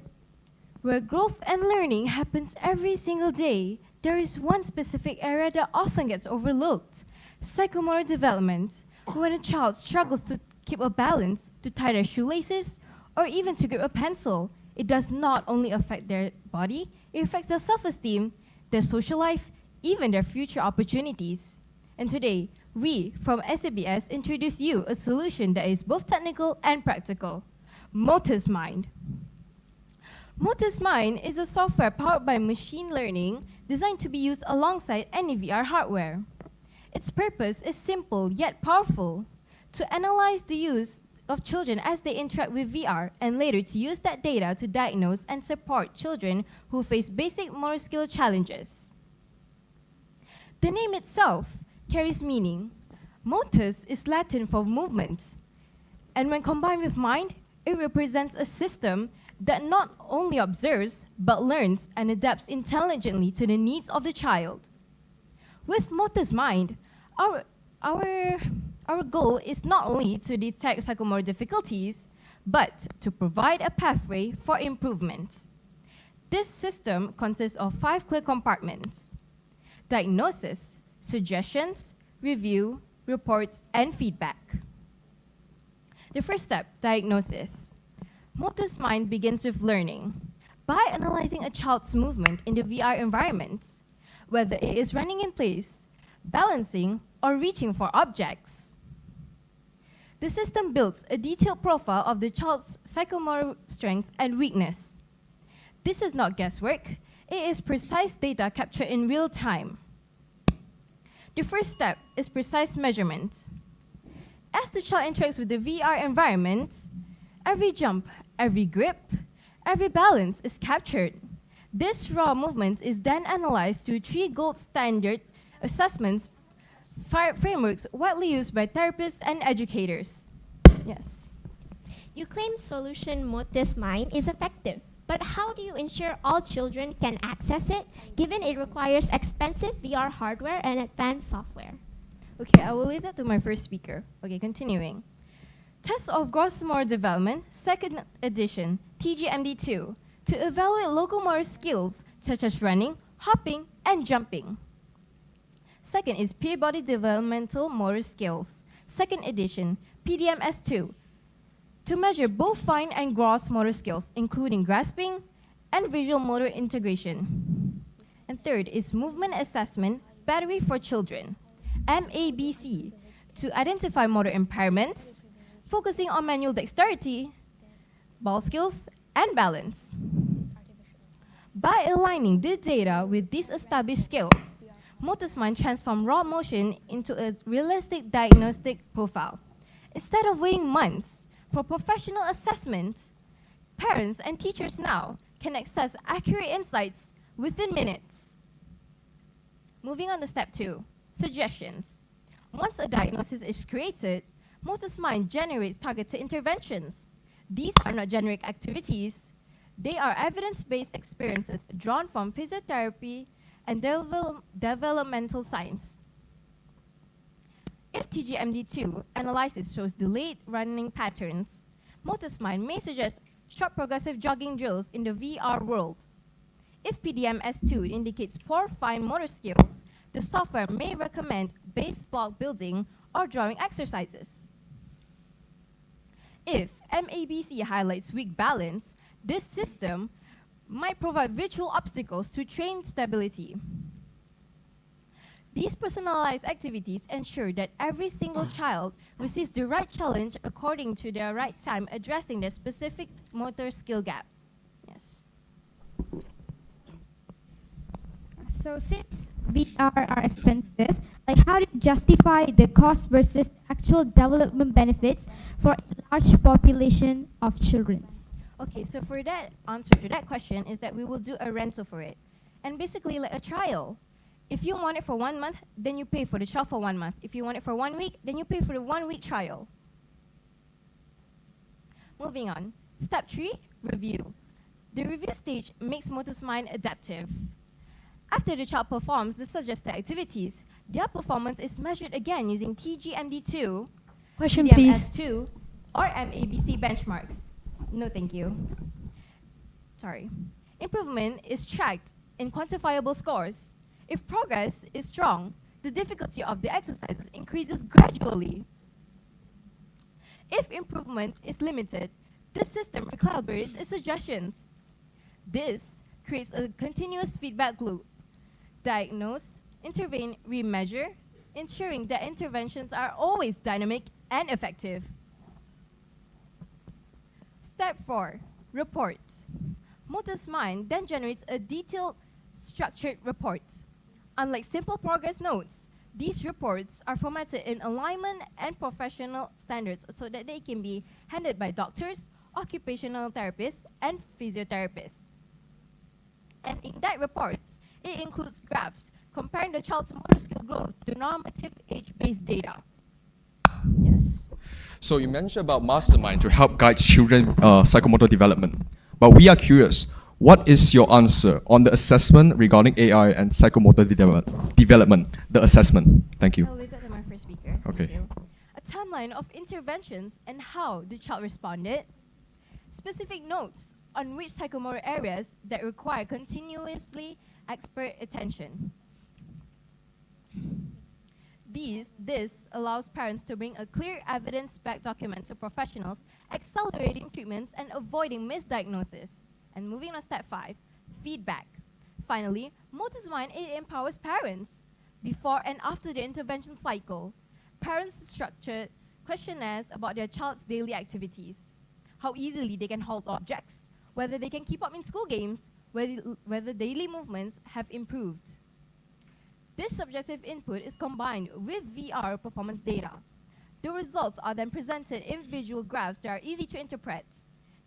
growth and learning happens every single day, there is one specific area that often gets overlooked: psychomotor development. When a child struggles to keep a balance, to tie their shoelaces, or even to grip a pencil, it does not only affect their body, it affects their self-esteem, their social life, even their future opportunities. And today, we from SABS introduce you a solution that is both technical and practical: Motor's Mind. Motus Mind is a software powered by machine learning designed to be used alongside any VR hardware. Its purpose is simple yet powerful: to analyze the use of children as they interact with VR, and later to use that data to diagnose and support children who face basic motor skill challenges. The name itself carries meaning. Motus is Latin for movement, and when combined with mind, it represents a system that not only observes, but learns and adapts intelligently to the needs of the child. With Motus Mind, our goal is not only to detect psychomotor difficulties, but to provide a pathway for improvement. This system consists of 5 clear compartments: diagnosis, suggestions, review, reports, and feedback. The first step, diagnosis. Motus Mind begins with learning. By analyzing a child's movement in the VR environment, whether it is running in place, balancing, or reaching for objects. The system builds a detailed profile of the child's psychomotor strength and weakness. This is not guesswork, it is precise data captured in real time. The first step is precise measurement. As the child interacts with the VR environment, every jump, every grip, every balance is captured. This raw movement is then analyzed through 3 gold standard assessments frameworks widely used by therapists and educators. Yes. You claim solution Motus Mind is effective, but how do you ensure all children can access it, given it requires expensive VR hardware and advanced software? Okay, I will leave that to my first speaker. Okay, continuing. Test of Gross Motor Development, 2nd edition, TGMD2, to evaluate locomotor skills such as running, hopping, and jumping. Second is Peer Body Developmental Motor Skills, 2nd edition, PDMS2, to measure both fine and gross motor skills, including grasping and visual motor integration. And third is Movement Assessment Battery for Children, MABC, to identify motor impairments, focusing on manual dexterity, ball skills, and balance. By aligning the data with these established skills, Motus Mind transforms raw motion into a realistic diagnostic profile. Instead of waiting months for professional assessment, parents and teachers now can access accurate insights within minutes. Moving on to step 2, suggestions. Once a diagnosis is created, Motus Mind generates targeted interventions. These are not generic activities. They are evidence-based experiences drawn from physiotherapy and developmental science. If TGMD2 analysis shows delayed running patterns, Motus Mind may suggest short progressive jogging drills in the VR world. If PDMS2 indicates poor fine motor skills, the software may recommend base block building or drawing exercises. If MABC highlights weak balance, this system might provide virtual obstacles to train stability. These personalized activities ensure that every single child receives the right challenge according to their right time, addressing their specific motor skill gap. Yes. So since VR are expensive, how do you justify the cost versus actual development benefits for a large population of children? Okay, so for that answer to that question is that we will do a rental for it. And basically like a trial. If you want it for 1 month, then you pay for the trial for 1 month. If you want it for 1 week, then you pay for the 1 week trial. Moving on. Step 3, review. The review stage makes Motus Mind adaptive. After the child performs the suggested activities, their performance is measured again using TGMD2, Question, please. PDMS2, or MABC benchmarks. No, thank you. Sorry. Improvement is tracked in quantifiable scores. If progress is strong, the difficulty of the exercises increases gradually. If improvement is limited, the system recalibrates its suggestions. This creates a continuous feedback loop. Diagnose, intervene, remeasure, ensuring that interventions are always dynamic and effective. Step 4, report. Motor's mind then generates a detailed, structured report. Unlike simple progress notes, these reports are formatted in alignment and professional standards so that they can be handled by doctors, occupational therapists, and physiotherapists. And in that report, it includes graphs comparing the child's motor skill growth to normative age-based data. Yes. So you mentioned about mastermind to help guide children psychomotor development. But we are curious, what is your answer on the assessment regarding AI and psychomotor development? The assessment. Thank you. I'll leave that to my first speaker. Okay. Thank you. A timeline of interventions and how the child responded. Specific notes on which psychomotor areas that require continuously expert attention. This allows parents to bring a clear evidence-backed document to professionals, accelerating treatments and avoiding misdiagnosis. And moving on to step 5, feedback. Finally, Motor's Mind, it empowers parents. Before and after the intervention cycle, parents structured questionnaires about their child's daily activities, how easily they can hold objects, whether they can keep up in school games, whether daily movements have improved. This subjective input is combined with VR performance data. The results are then presented in visual graphs that are easy to interpret.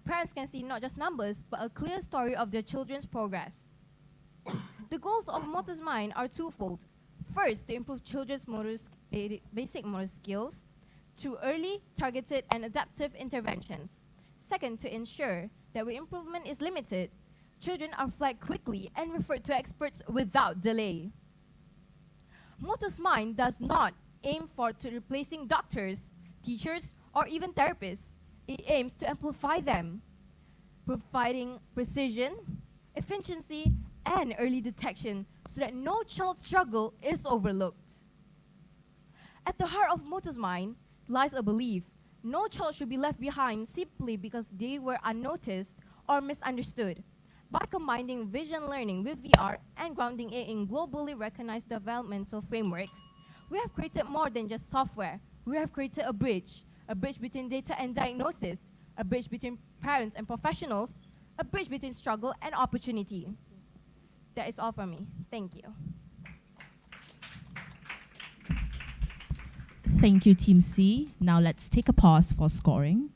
Parents can see not just numbers, but a clear story of their children's progress. The goals of Motor's Mind are twofold. First, to improve children's basic motor skills through early, targeted, and adaptive interventions. Second, to ensure that when improvement is limited, children are flagged quickly and referred to experts without delay. Motor's Mind does not aim for replacing doctors, teachers, or even therapists. It aims to amplify them, providing precision, efficiency, and early detection so that no child's struggle is overlooked. At the heart of Motor's Mind lies a belief no child should be left behind simply because they were unnoticed or misunderstood. By combining vision learning with VR and grounding it in globally recognized developmental frameworks, we have created more than just software. We have created a bridge between data and diagnosis, a bridge between parents and professionals, a bridge between struggle and opportunity. That is all from me. Thank you. Thank you, Team C. Now let's take a pause for scoring.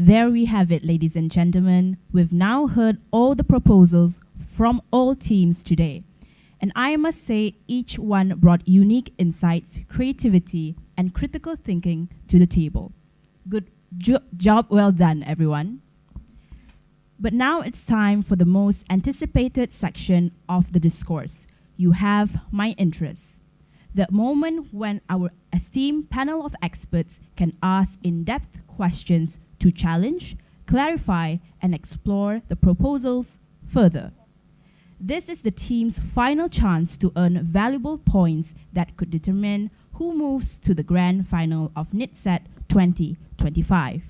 There we have it, ladies and gentlemen. We've now heard all the proposals from all teams today. And I must say each one brought unique insights, creativity, and critical thinking to the table. Good job well done, everyone. But now it's time for the most anticipated section of the discourse. You have my interest. The moment when our esteemed panel of experts can ask in-depth questions to challenge, clarify, and explore the proposals further. This is the team's final chance to earn valuable points that could determine who moves to the grand final of NICTSeD 2025.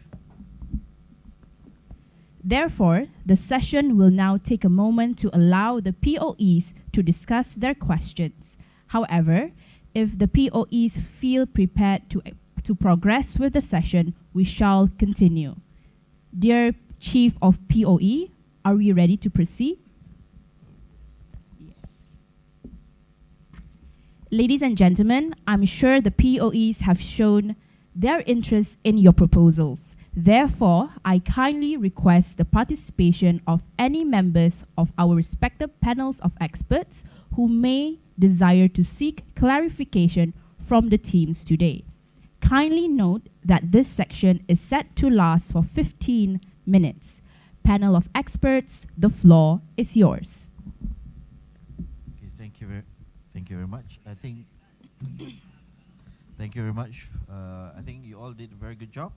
Therefore, the session will now take a moment to allow the POEs to discuss their questions. However, if the POEs feel prepared to progress with the session, we shall continue. Dear Chief of POE, are we ready to proceed? Ladies and gentlemen, I'm sure the POEs have shown their interest in your proposals. Therefore, I kindly request the participation of any members of our respective panels of experts who may desire to seek clarification from the teams today. Kindly note that this section is set to last for 15 minutes. Panel of experts, the floor is yours. Okay, thank you very much. Thank you very much. I think you all did a very good job.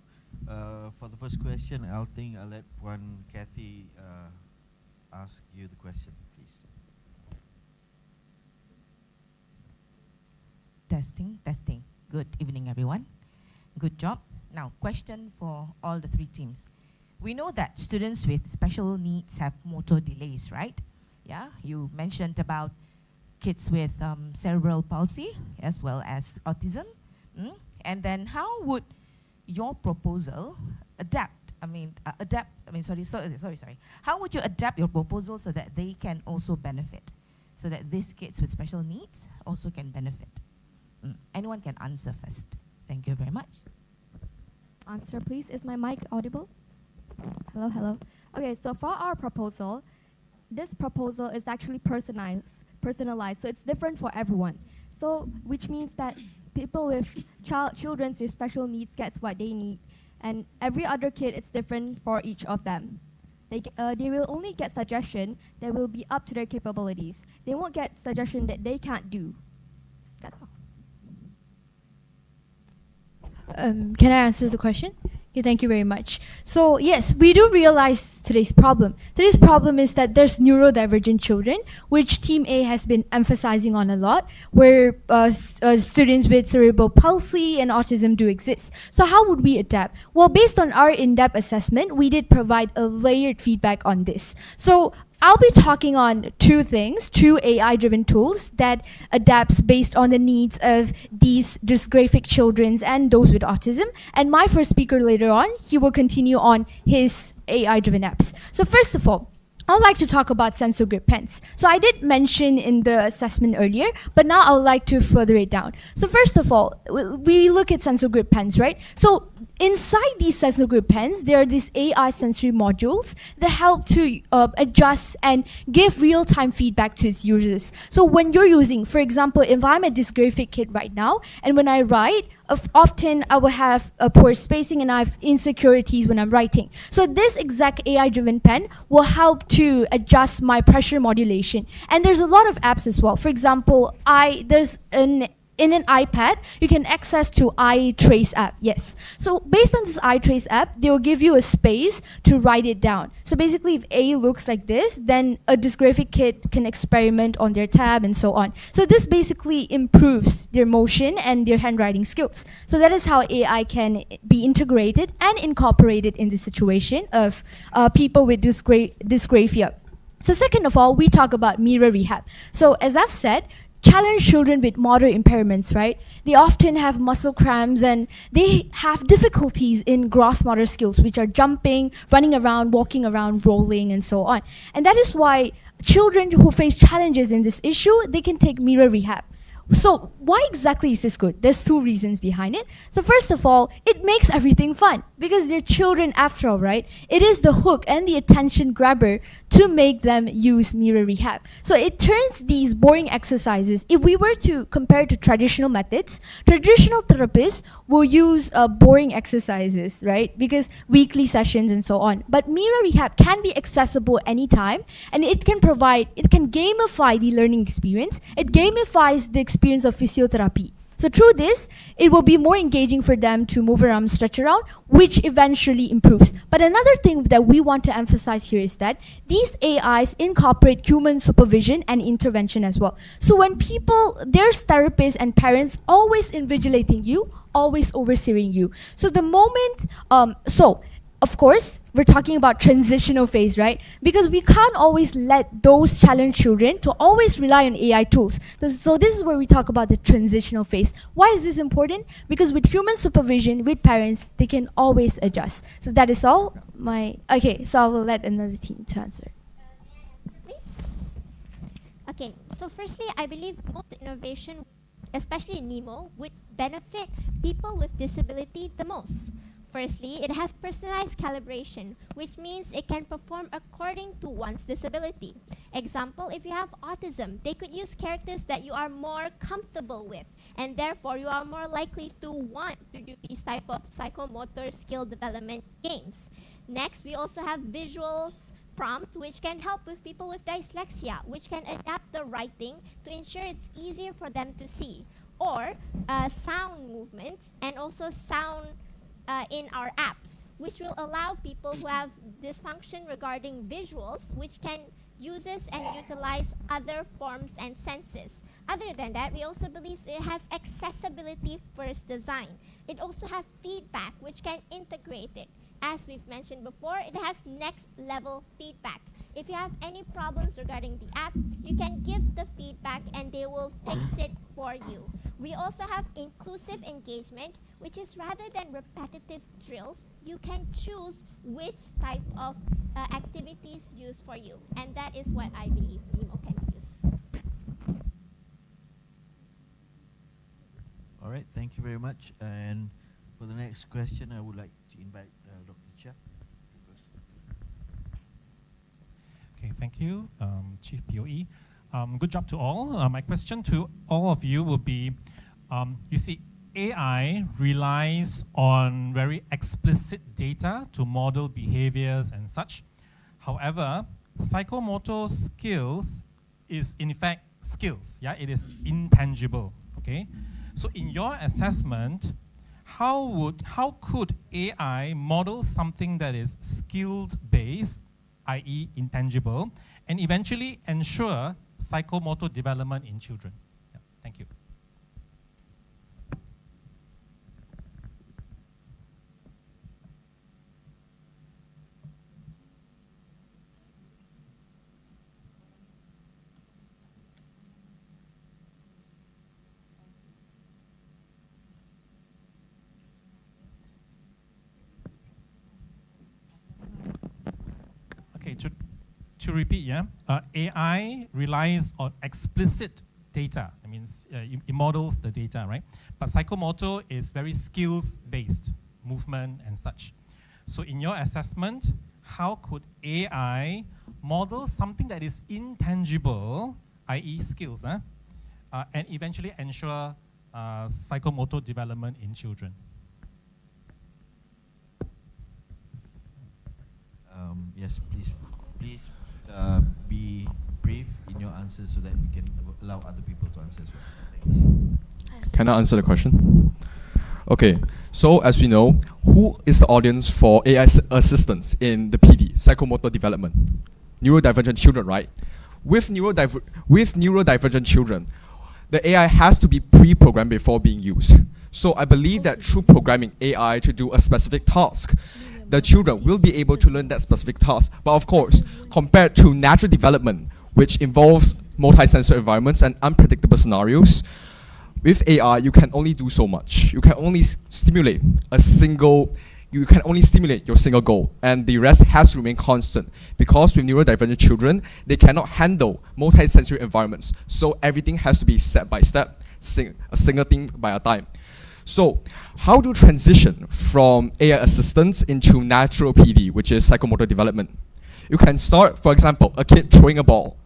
For the first question, I'll let Puan Kathy ask you the question, please. Testing. Good evening, everyone. Good job. Now, question for all the three teams. We know that students with special needs have motor delays, right? Yeah, you mentioned about kids with cerebral palsy as well as autism. And then how would your proposal How would you adapt your proposal so that they can also benefit? So that these kids with special needs also can benefit? Anyone can answer first. Thank you very much. Answer, please. Is my mic audible? Hello. Okay, so for our proposal, this proposal is actually personalized, so it's different for everyone. So, which means that people with children with special needs gets what they need, and every other kid it's different for each of them. They will only get suggestion that will be up to their capabilities. They won't get suggestion that they can't do. That's all. Can I answer the question? Okay, thank you very much. So yes, we do realize today's problem. Today's problem is that there's neurodivergent children, which Team A has been emphasizing on a lot, where students with cerebral palsy and autism do exist. So how would we adapt? Well, based on our in-depth assessment, we did provide a layered feedback on this. So I'll be talking on two AI-driven tools that adapts based on the needs of these dysgraphic children and those with autism. And my first speaker later on, he will continue on his AI-driven apps. So first of all, I'd like to talk about sensor grip pens. So I did mention in the assessment earlier, but now I would like to further it down. So first of all, we look at sensor grip pens, right? So inside these sensor grip pens, there are these AI sensory modules that help to adjust and give real-time feedback to its users. So when you're using, for example, if I'm a dysgraphic kid right now, and when I write, often I will have a poor spacing and I have insecurities when I'm writing. So this exact AI-driven pen will help to adjust my pressure modulation. And there's a lot of apps as well. For example, in an iPad, you can access to eye trace app, yes. So based on this eye trace app, they will give you a space to write it down. So basically, if A looks like this, then a dysgraphic kid can experiment on their tab and so on. So this basically improves their motion and their handwriting skills. So that is how AI can be integrated and incorporated in the situation of people with dysgraphia. So second of all, we talk about mirror rehab. So as I've said, challenge children with motor impairments, right? They often have muscle cramps and they have difficulties in gross motor skills, which are jumping, running around, walking around, rolling, and so on. And that is why children who face challenges in this issue, they can take mirror rehab. So why exactly is this good? There's two reasons behind it. So first of all, it makes everything fun because they're children after all, right? It is the hook and the attention grabber to make them use mirror rehab. So it turns these boring exercises, if we were to compare to traditional methods, traditional therapists will use boring exercises, right? Because weekly sessions and so on. But mirror rehab can be accessible anytime, and it can gamify the learning experience. It gamifies the experience of physiotherapy. So through this, it will be more engaging for them to move around, stretch around, which eventually improves. But another thing that we want to emphasize here is that these AIs incorporate human supervision and intervention as well. So when there's therapists and parents always invigilating you, always overseeing you. So the moment, of course, we're talking about transitional phase, right? Because we can't always let those challenged children to always rely on AI tools. So this is where we talk about the transitional phase. Why is this important? Because with human supervision, with parents, they can always adjust. So that is all. Okay, so I will let another team to answer. Please. Okay, so firstly, I believe most innovation, especially NEMO, would benefit people with disability the most. Firstly, it has personalized calibration, which means it can perform according to one's disability. Example, if you have autism, they could use characters that you are more comfortable with, and therefore you are more likely to want to do these type of psychomotor skill development games. Next, we also have visual prompt, which can help with people with dyslexia, which can adapt the writing to ensure it's easier for them to see. Or sound movements and also sound in our apps, which will allow people who have dysfunction regarding visuals, which can use and utilize other forms and senses. Other than that, we also believe it has accessibility first design. It also has feedback, which can integrate it. As we've mentioned before, it has next level feedback. If you have any problems regarding the app, you can give the feedback and they will fix it for you. We also have inclusive engagement, which is rather than repetitive drills, you can choose which type of activities used for you. And that is what I believe NEMO can use. All right, thank you very much. And for the next question, I would like to invite Dr. Chia. Okay, thank you, Chief POE. Good job to all. My question to all of you will be, you see, AI relies on very explicit data to model behaviors and such. However, psychomotor skills is in fact skills. Yeah, it is intangible. Okay, so in your assessment, how could AI model something that is skilled based, i.e., intangible, and eventually ensure psychomotor development in children? Yeah, thank you. Okay, to repeat, yeah, AI relies on explicit data. It means it models the data, right? But psychomotor is very skills-based, movement and such. So in your assessment, how could AI model something that is intangible, i.e. skills, and eventually ensure psychomotor development in children? Yes, please be brief in your answers so that we can allow other people to answer as well. Thanks. Can I answer the question? Okay, so as we know, who is the audience for AI assistance in the PD, psychomotor development? Neurodivergent children, right? With neurodivergent children, the AI has to be pre-programmed before being used. So I believe that through programming AI to do a specific task, the children will be able to learn that specific task. But of course, compared to natural development, which involves multi-sensor environments and unpredictable scenarios, with AI, you can only do so much. You can only stimulate your single goal, and the rest has to remain constant. Because with neurodivergent children, they cannot handle multi-sensory environments. So everything has to be step by step. a single thing by a time. So how to transition from AI assistance into natural PD, which is psychomotor development? You can start, for example, a kid throwing a ball.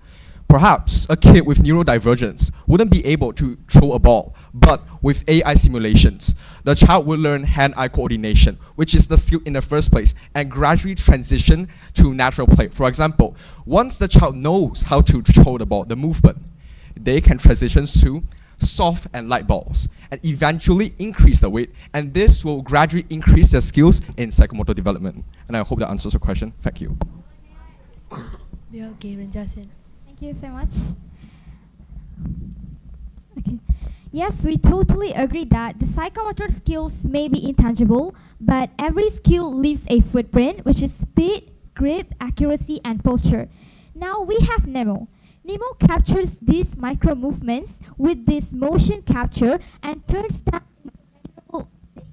Perhaps a kid with neurodivergence wouldn't be able to throw a ball, but with AI simulations, the child will learn hand-eye coordination, which is the skill in the first place, and gradually transition to natural play. For example, once the child knows how to throw the ball, the movement, they can transition to soft and light balls, and eventually increase the weight, and this will gradually increase their skills in psychomotor development. And I hope that answers your question. Thank you. Thank you so much. Okay. Yes, we totally agree that the psychomotor skills may be intangible, but every skill leaves a footprint, which is speed, grip, accuracy, and posture. Now we have Nemo. Nemo captures these micro movements with this motion capture and turns that into measurable data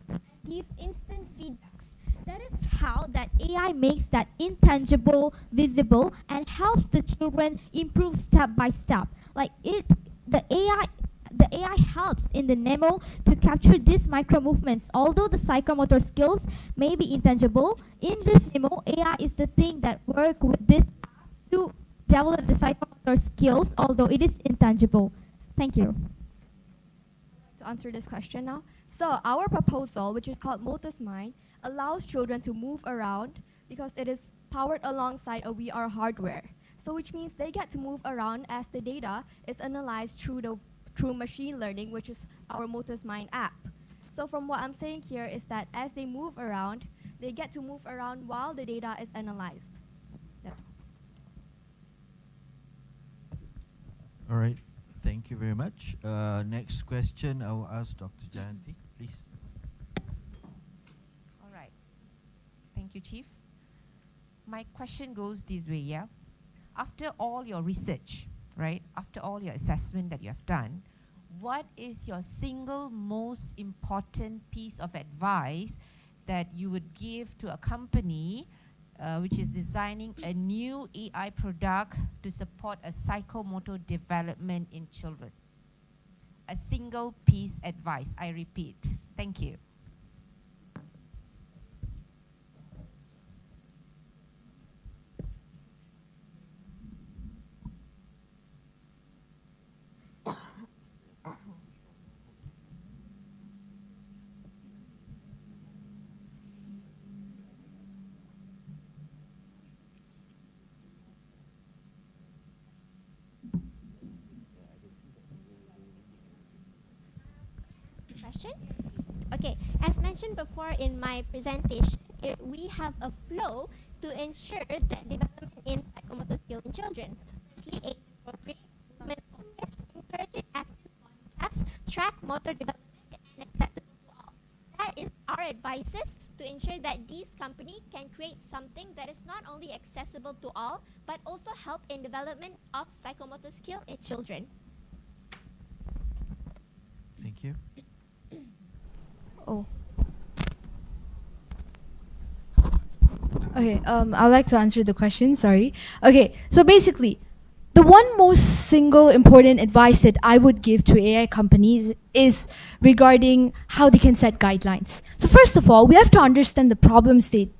and gives instant feedbacks. That is how that AI makes that intangible visible and helps the children improve step by step. Like the AI helps in the Nemo to capture these micro movements. Although the psychomotor skills may be intangible, in this Nemo, AI is the thing that work with this app to develop the psychomotor skills, although it is intangible. Thank you. To answer this question now. So our proposal, which is called Motus Mind, allows children to move around because it is powered alongside a VR hardware. So which means they get to move around as the data is analyzed through machine learning, which is our Motus Mind app. So from what I'm saying here is that as they move around, they get to move around while the data is analyzed. That's All right, thank you very much. Next question, I will ask Dr. Jayanti, please. All right. Thank you, Chief. My question goes this way, yeah? After all your research, right, after all your assessment that you have done, what is your single most important piece of advice that you would give to a company which is designing a new AI product to support a psychomotor development in children? A single piece advice, I repeat. Thank you. Question? Okay, as mentioned before in my presentation, we have a flow to ensure that development in psychomotor skill in children. Firstly, age appropriate movement focus, encouraging active body tasks, track motor development, and accessible to all. That is our advices to ensure that these companies can create something that is not only accessible to all, but also help in development of psychomotor skill in children. Thank you. Oh. Okay, I'd like to answer the question, sorry. Okay, so basically, the one most single important advice that I would give to AI companies is regarding how they can set guidelines. So first of all, we have to understand the problem state.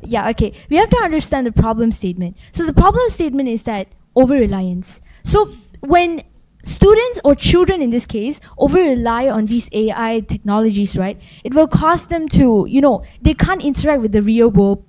Yeah, okay, we have to understand the problem statement. So the problem statement is that over-reliance. So when students or children in this case over-rely on these AI technologies, right, it will cause them to, they can't interact with the real world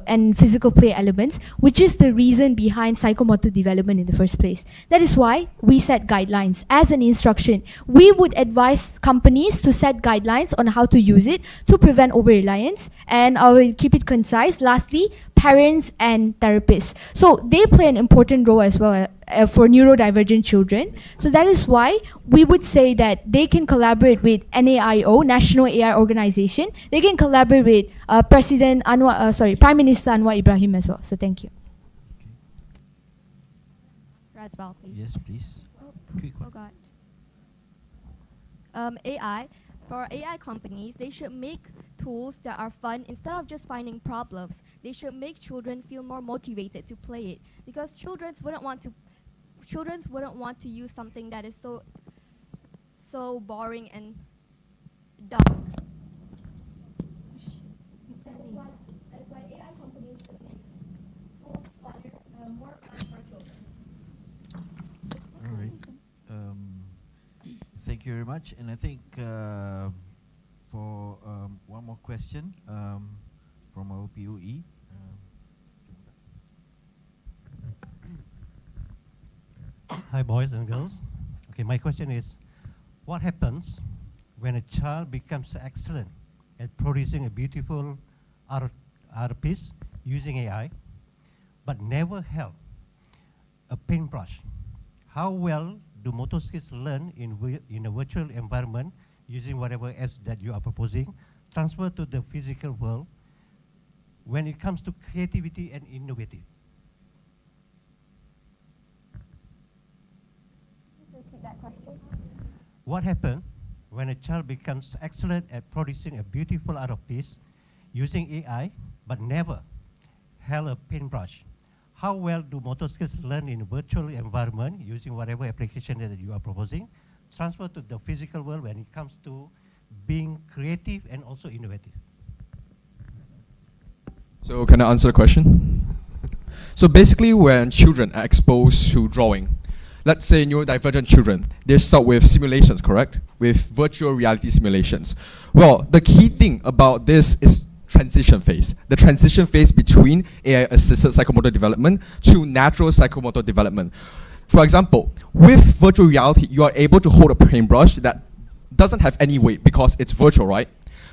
and physical play elements, which is the reason behind psychomotor development in the first place. That is why we set guidelines as an instruction. We would advise companies to set guidelines on how to use it to prevent over-reliance, and I will keep it concise. Lastly, parents and therapists. So they play an important role as well for neurodivergent children. So that is why we would say that they can collaborate with NAIO, National AI Organization. They can collaborate with Prime Minister Anwar Ibrahim as well. So thank you. Razbal, please. Yes, please. Quick one. Oh God. For AI companies, they should make tools that are fun instead of just finding problems. They should make children feel more motivated to play it, because children wouldn't want to use something that is so boring and dull. All right. Thank you very much. And I think for one more question from our POE. Hi, boys and girls. Okay, my question is, what happens when a child becomes excellent at producing a beautiful art piece using AI, but never held a paintbrush? How well do motor skills learn in a virtual environment using whatever apps that you are proposing transfer to the physical world when it comes to creativity and innovative? What happens when a child becomes excellent at producing a beautiful art piece using AI, but never held a paintbrush? How well do motor skills learn in a virtual environment using whatever application that you are proposing transfer to the physical world when it comes to being creative and also innovative? So can I answer the question? So basically when children are exposed to drawing, let's say neurodivergent children, they start with simulations, correct? With virtual reality simulations. Well, the key thing about this is transition phase. The transition phase between AI-assisted psychomotor development to natural psychomotor development. For example, with virtual reality, you are able to hold a paintbrush that doesn't have any weight because it's virtual, right?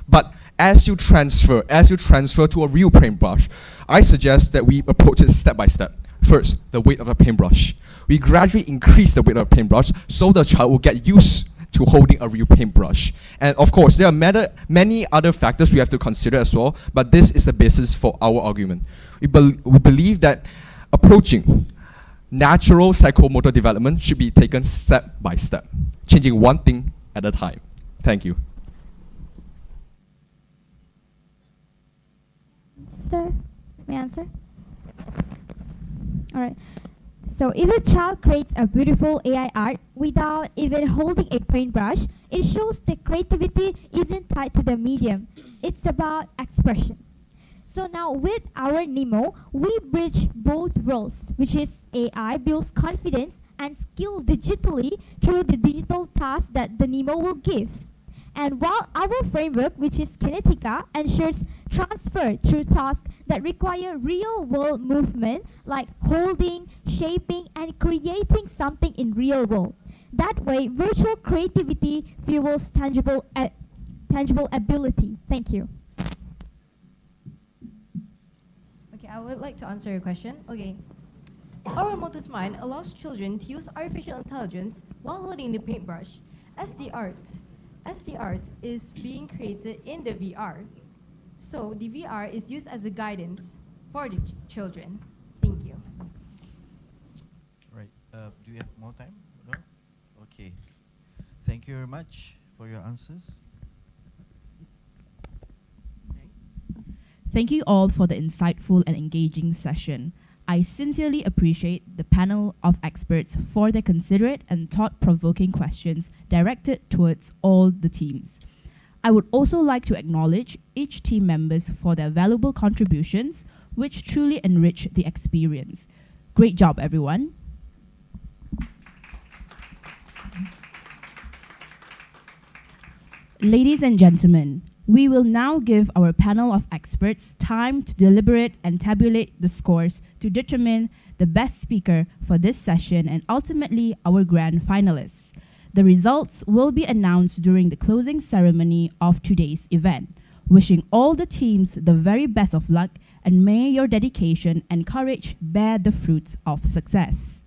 But as you transfer to a real paintbrush, I suggest that we approach it step by step. First, the weight of a paintbrush. We gradually increase the weight of a paintbrush so the child will get used to holding a real paintbrush. And of course, there are many other factors we have to consider as well, but this is the basis for our argument. We believe that approaching natural psychomotor development should be taken step by step, changing one thing at a time. Thank you. Sir, may I answer? All right. So if a child creates a beautiful AI art without even holding a paintbrush, it shows that creativity isn't tied to the medium. It's about expression. So now with our Nemo, we bridge both worlds, which is AI builds confidence and skill digitally through the digital tasks that the Nemo will give. And while our framework, which is Kinetica, ensures transfer through tasks that require real-world movement, like holding, shaping, and creating something in real world. That way, virtual creativity fuels tangible ability. Thank you. Okay, I would like to answer your question. Okay. Our Motus Mind allows children to use artificial intelligence while holding the paintbrush as the art is being created in the VR. So the VR is used as a guidance for the children. Thank you. Right. Do you have more time? No? Okay. Thank you very much for your answers. Thank you all for the insightful and engaging session. I sincerely appreciate the panel of experts for their considerate and thought-provoking questions directed towards all the teams. I would also like to acknowledge each team members for their valuable contributions, which truly enrich the experience. Great job, everyone. Ladies and gentlemen, we will now give our panel of experts time to deliberate and tabulate the scores to determine the best speaker for this session and ultimately our grand finalists. The results will be announced during the closing ceremony of today's event. Wishing all the teams the very best of luck, and may your dedication and courage bear the fruits of success.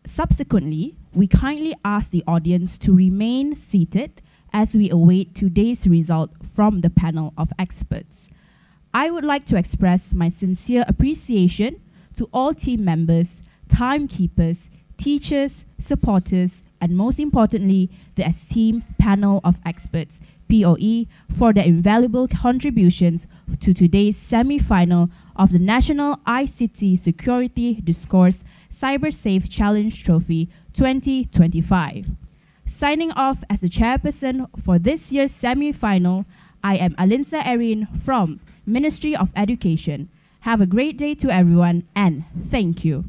Subsequently, we kindly ask the audience to remain seated as we await today's result from the panel of experts. I would like to express my sincere appreciation to all team members, timekeepers, teachers, supporters, and most importantly, the esteemed panel of experts, POE, for their invaluable contributions to today's semi-final of the National ICT Security Discourse Cyber Safe Challenge Trophy 2025. Signing off as the chairperson for this year's semi-final, I am Alinsa Erin from Ministry of Education. Have a great day to everyone and thank you.